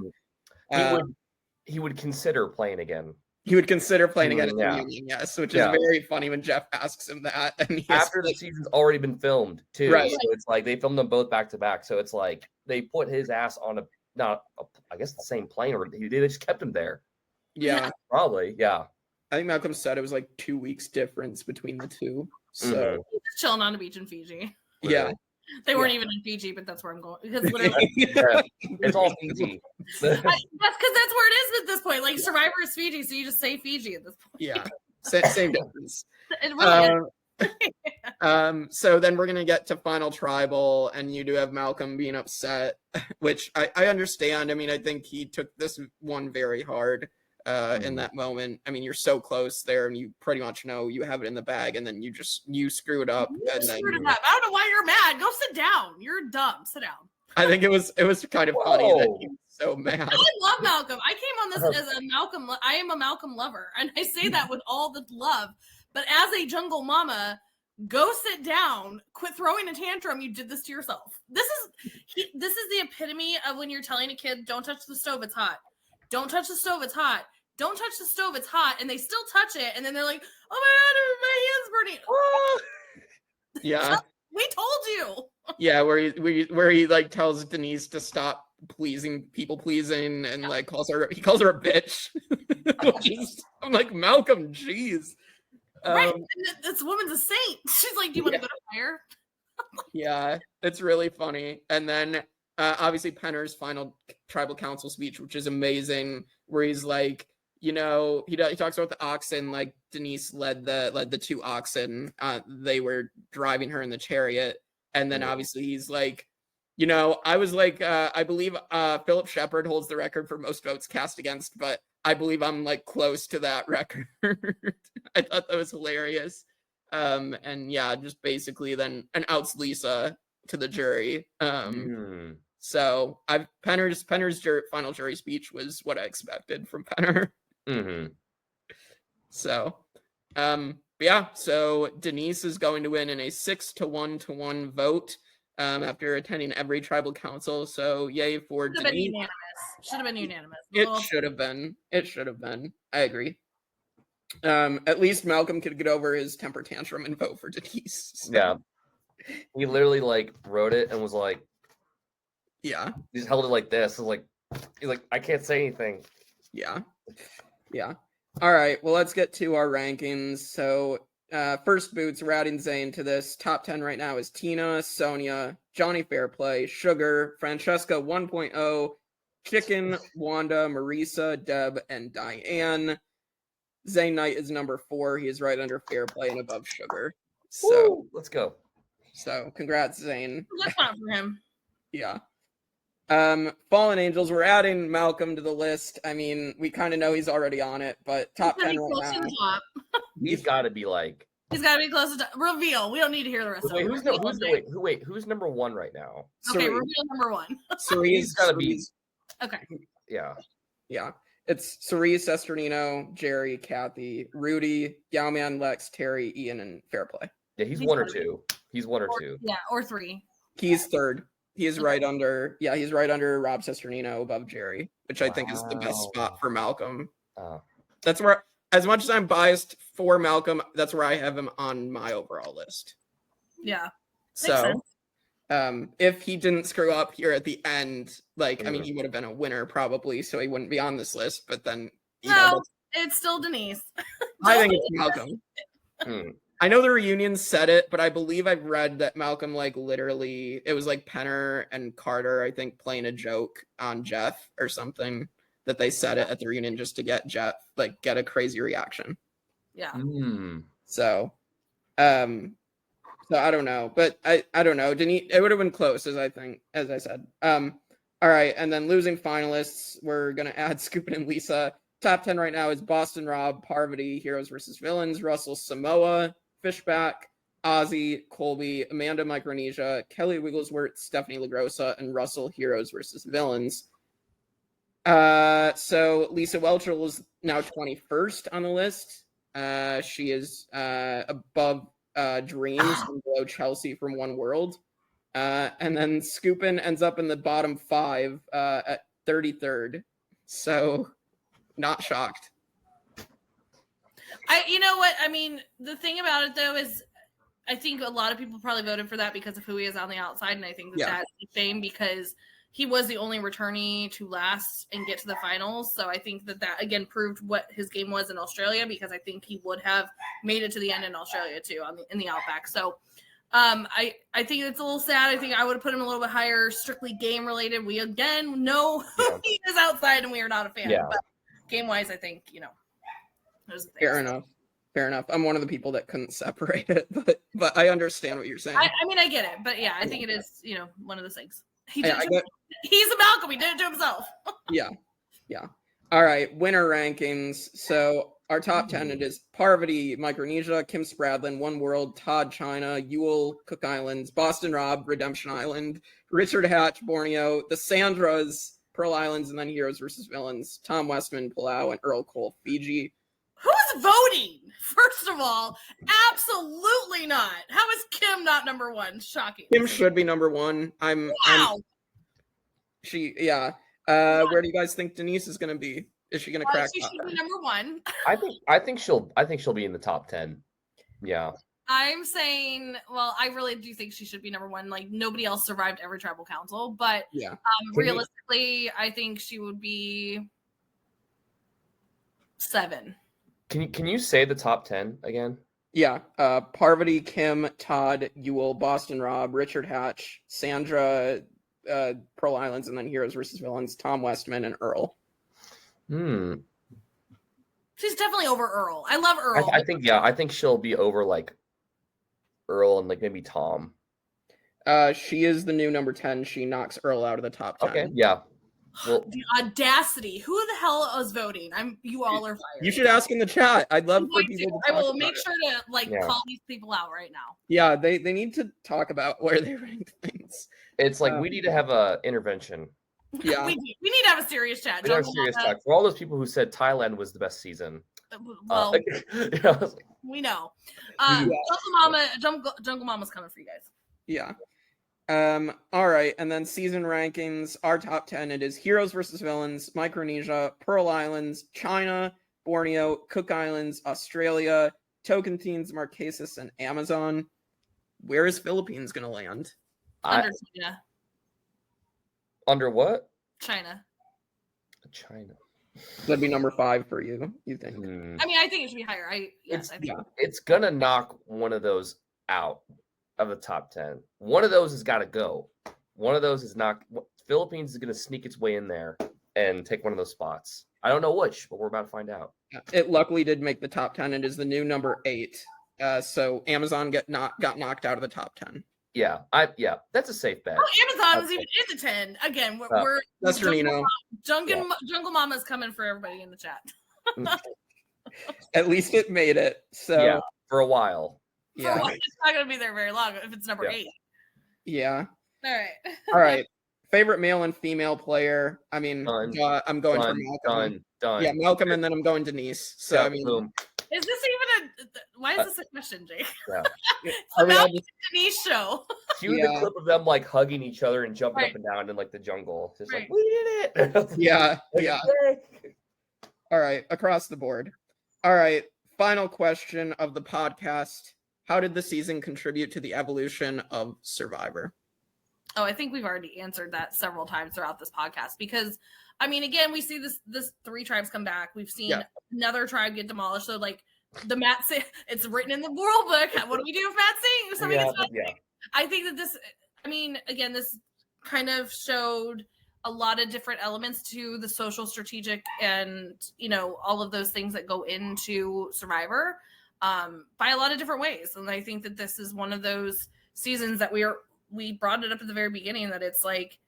He would consider playing again. He would consider playing again at the reunion, yes, which is very funny when Jeff asks him that. And after the season's already been filmed too, right? So it's like they filmed them both back to back. So it's like they put his ass on I guess the same plane, or they just kept him there. Yeah, probably. Yeah. Malcolm said it was like 2 weeks difference between the two. So he's just chilling on the beach in Fiji. Yeah. They weren't even in Fiji, but that's where I'm going. Because literally, it's all Fiji. That's because that's where it is at this point. Like Survivor is Fiji, so you just say Fiji at this point. Yeah, same difference. It really is. So then we're gonna get to Final Tribal, and you do have Malcolm being upset, which I understand. I mean, I think he took this one very hard in that moment. I mean, you're so close there, and you pretty much know you have it in the bag, and then you screw it up. I don't know why you're mad. Go sit down. You're dumb. Sit down. I think it was kind of funny that he was so mad. I love Malcolm. I came on this as a Malcolm. I am a Malcolm lover, and I say that with all the love. But as a jungle mama, go sit down. Quit throwing a tantrum. You did this to yourself. This is the epitome of when you're telling a kid, "Don't touch the stove. It's hot. Don't touch the stove. It's hot. Don't touch the stove. It's hot." And they still touch it, and then they're like, "Oh my god, my hand's burning." Yeah. We told you. Yeah, where he like tells Denise to stop people pleasing, and like calls her a bitch. I'm like, Malcolm, jeez. Right, and this woman's a saint. She's like, "Do you want to go to fire?" Yeah, it's really funny. And then obviously Penner's final tribal council speech, which is amazing, where he's like, he talks about the oxen, like Denise led the two oxen. They were driving her in the chariot. And then obviously he's like, I was like, I believe Philip Shepard holds the record for most votes cast against, but I believe I'm like close to that record. I thought that was hilarious. And yeah, just basically then outs Lisa to the jury. So Penner's final jury speech was what I expected from Penner. So, yeah, so Denise is going to win in a 6-1 vote after attending every tribal council. So yay for Denise. Should have been unanimous. It should have been. I agree. At least Malcolm could get over his temper tantrum and vote for Denise. So. Yeah. He literally like wrote it and was like, yeah. He just held it like this. He's like, I can't say anything. Yeah. All right. Well, let's get to our rankings. So first boots, we're adding Zane to this. Top 10 right now is Tina, Sonia, Johnny Fairplay, Sugar, Francesca 1.0, Chicken, Wanda, Marisa, Deb, and Diane. Zane Knight is number 4. He is right under Fairplay and above Sugar. So woo, let's go. So congrats, Zane. That's not for him. Yeah. Fallen Angels, we're adding Malcolm to the list. I mean, we kind of know he's already on it, but top 10 right now. He's got to be like. He's got to be close to reveal. We don't need to hear the rest of it. Who's number 1 right now? Okay, reveal number 1. Cerise got to be. Okay. Yeah. It's Cerise, Esternino, Jerry, Kathy, Rudy, Yowman, Lex, Terry, Ian, and Fairplay. Yeah, he's 1 or 2. He's 1 or 2. Yeah, or 3. He's 3rd. He is right under. Yeah, he's right under Rob Sesternino above Jerry, which I think is the best spot for Malcolm. That's where, as much as I'm biased for Malcolm, that's where I have him on my overall list. Yeah. So, if he didn't screw up here at the end, like, I mean, he would have been a winner probably, so he wouldn't be on this list. But then, it's still Denise. I think it's Malcolm. I know the reunion said it, but I believe I've read that Malcolm, like, literally, it was like Penner and Carter, I think, playing a joke on Jeff or something, that they said it at the reunion just to get Jeff, like, get a crazy reaction. Yeah. So I don't know, but I don't know. Denise, it would have been close, as I said. All right, and then losing finalists, we're gonna add Scoopin' and Lisa. Top 10 right now is Boston Rob, Parvati, Heroes versus Villains, Russell Samoa, Fishback, Ozzy, Colby, Amanda Micronesia, Kelly Wigglesworth, Stephanie LaGrossa, and Russell, Heroes versus Villains. So Lisa Whelchel is now 21st on the list. She is above Dreams and below Chelsea from One World. And then Scoopin' ends up in the bottom 5 at 33rd. So not shocked. You know what? I mean, the thing about it though is I think a lot of people probably voted for that because of who he is on the outside, and I think that's the same because he was the only returnee to last and get to the finals. So I think that again proved what his game was in Australia, because I think he would have made it to the end in Australia too in the Outback. So I think it's a little sad. I think I would have put him a little bit higher, strictly game related. We again know he is outside and we are not a fan. But game wise, I think, those are things. Fair enough. I'm one of the people that couldn't separate it, but I understand what you're saying. I mean, I get it, but yeah, I think it is, one of those things. He's a Malcolm. He did it to himself. Yeah. All right, winner rankings. So our top 10, it is Parvati, Micronesia, Kim Spradlin, One World, Todd China, Ewell, Cook Islands, Boston Rob, Redemption Island, Richard Hatch, Borneo, the Sandras, Pearl Islands, and then Heroes versus Villains, Tom Westman, Palau, and Earl Cole, Fiji. Who's voting? First of all, absolutely not. How is Kim not number one? Shocking. Kim should be number one. Where do you guys think Denise is going to be? Is she going to crack? She should be number one. I think she'll be in the top 10. Yeah. I'm saying, well, I really do think she should be number one. Like, nobody else survived every tribal council, but realistically, I think she would be 7. Can you say the top 10 again? Yeah. Parvati, Kim, Todd, Ewell, Boston Rob, Richard Hatch, Sandra, Pearl Islands, and then Heroes versus Villains, Tom Westman, and Earl. She's definitely over Earl. I love Earl. I think she'll be over like Earl and like maybe Tom. She is the new number 10. She knocks Earl out of the top 10. Okay, yeah. Well, the audacity! Who the hell is voting? You all are fired. You should ask in the chat. I'd love for people to I will make sure to call these people out right now. Yeah, they need to talk about where they rank things. It's like we need to have a intervention. Yeah, we need to have a serious chat. For all those people who said Thailand was the best season. Well, we know. Jungle Mama's coming for you guys. Yeah. All right, and then season rankings, our top 10, it is Heroes versus Villains, Micronesia, Pearl Islands, China, Borneo, Cook Islands, Australia, Tocantins, Marquesas, and Amazon. Where is Philippines going to land? Under China. Under what? China. That'd be number 5 for you think? I mean, I think it should be higher. I think it's going to knock one of those out of the top 10. One of those has got to go. One of those is not. Philippines is going to sneak its way in there and take one of those spots. I don't know which, but we're about to find out. It luckily did make the top 10. It is the new number 8. So Amazon got knocked out of the top 10. Yeah, that's a safe bet. Amazon was even in the 10. Again, we're that's Jungle Mama's coming for everybody in the chat. At least it made it. So for a while. Yeah, it's not going to be there very long if it's number 8. Yeah. All right. Favorite male and female player. I mean, I'm going for Malcolm. Done. Yeah, Malcolm, and then I'm going Denise. So I mean, boom. Is this even why is this a question, Jake? Yeah. It's the Malcolm and Denise show. Cue the clip of them like hugging each other and jumping up and down in like the jungle. Just like, we did it. Yeah. All right, across the board. All right, final question of the podcast. How did the season contribute to the evolution of Survivor? Oh, I think we've already answered that several times throughout this podcast because, I mean, again, we see this 3 tribes come back. We've seen another tribe get demolished. So, like, the Matt Sing, it's written in the rule book. What do we do with Matt Sing? If somebody gets Matt Sing? I think that this, I mean, again, this kind of showed a lot of different elements to the social, strategic, and, all of those things that go into Survivor. By a lot of different ways. And I think that this is one of those seasons that we brought it up at the very beginning that it's like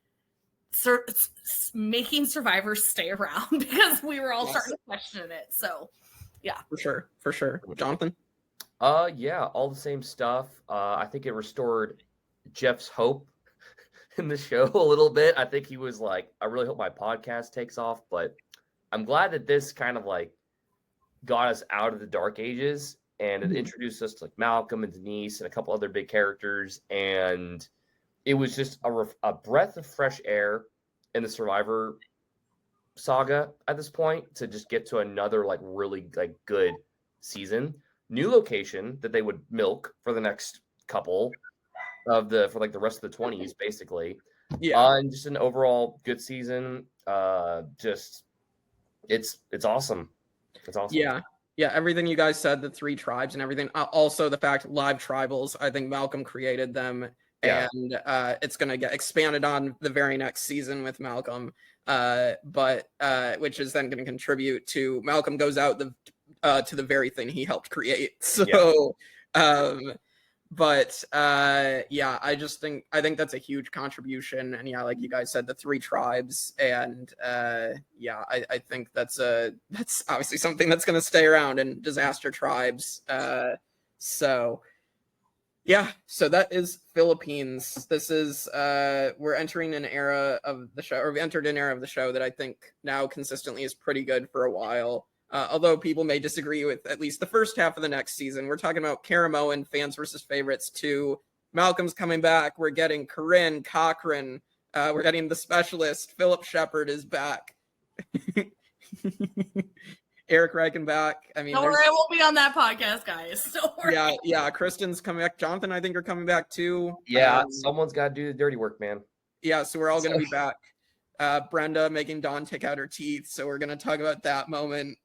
it's making survivors stay around because we were all starting to question it. So yeah. For sure. Jonathan? Yeah, all the same stuff. I think it restored Jeff's hope in the show a little bit. I think he was like, I really hope my podcast takes off, but I'm glad that this kind of like got us out of the dark ages and it introduced us to like Malcolm and Denise and a couple other big characters. And it was just a breath of fresh air in the Survivor saga at this point to just get to another like really like good season. New location that they would milk for the next couple for like the rest of the 20s, basically. And just an overall good season. Just it's awesome. It's awesome. Yeah, everything you guys said, the 3 tribes and everything. Also, the fact live tribals, I think Malcolm created them, and it's going to get expanded on the very next season with Malcolm, but which is then going to contribute to Malcolm goes out to the very thing he helped create. So, but I think that's a huge contribution, and like you guys said, the 3 tribes, and I think that's obviously something that's going to stay around in disaster tribes. So that is Philippines. This is we're entering an era of the show, or we entered an era of the show that I think now consistently is pretty good for a while. Although people may disagree with at least the first half of the next season. We're talking about Caramoan, Fans versus Favorites 2. Malcolm's coming back. We're getting Corinne, Cochran. We're getting the specialist. Philip Shepard is back. Eric Reichenbach. I mean, don't worry, I won't be on that podcast, guys. Don't worry. Yeah. Kristen's coming back. Jonathan, I think, are coming back too. Yeah, someone's got to do the dirty work, man. Yeah, so we're all going to be back. Brenda making Dawn take out her teeth. So we're going to talk about that moment.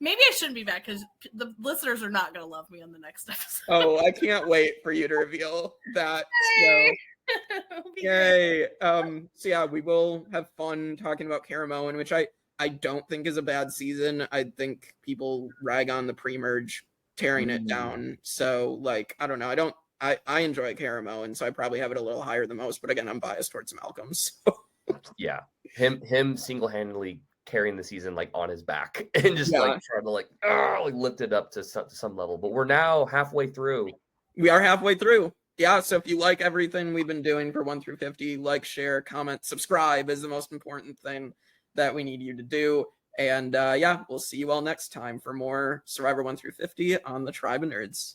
Maybe I shouldn't be back because the listeners are not going to love me on the next episode. Oh, I can't wait for you to reveal that. Yay. So, yay. So we will have fun talking about Caramoan, which I don't think is a bad season. I think people rag on the pre-merge tearing it down. So I don't know. I enjoy Caramoan, so I probably have it a little higher than most, but again, I'm biased towards Malcolm. So. Yeah. Him single-handedly carrying the season on his back and just trying to lift it up to some level. But we're now halfway through. We are halfway through. Yeah, so if you like everything we've been doing for 1 through 50, like, share, comment, subscribe is the most important thing that we need you to do. And we'll see you all next time for more Survivor 1 through 50 on the Tribe of Nerds.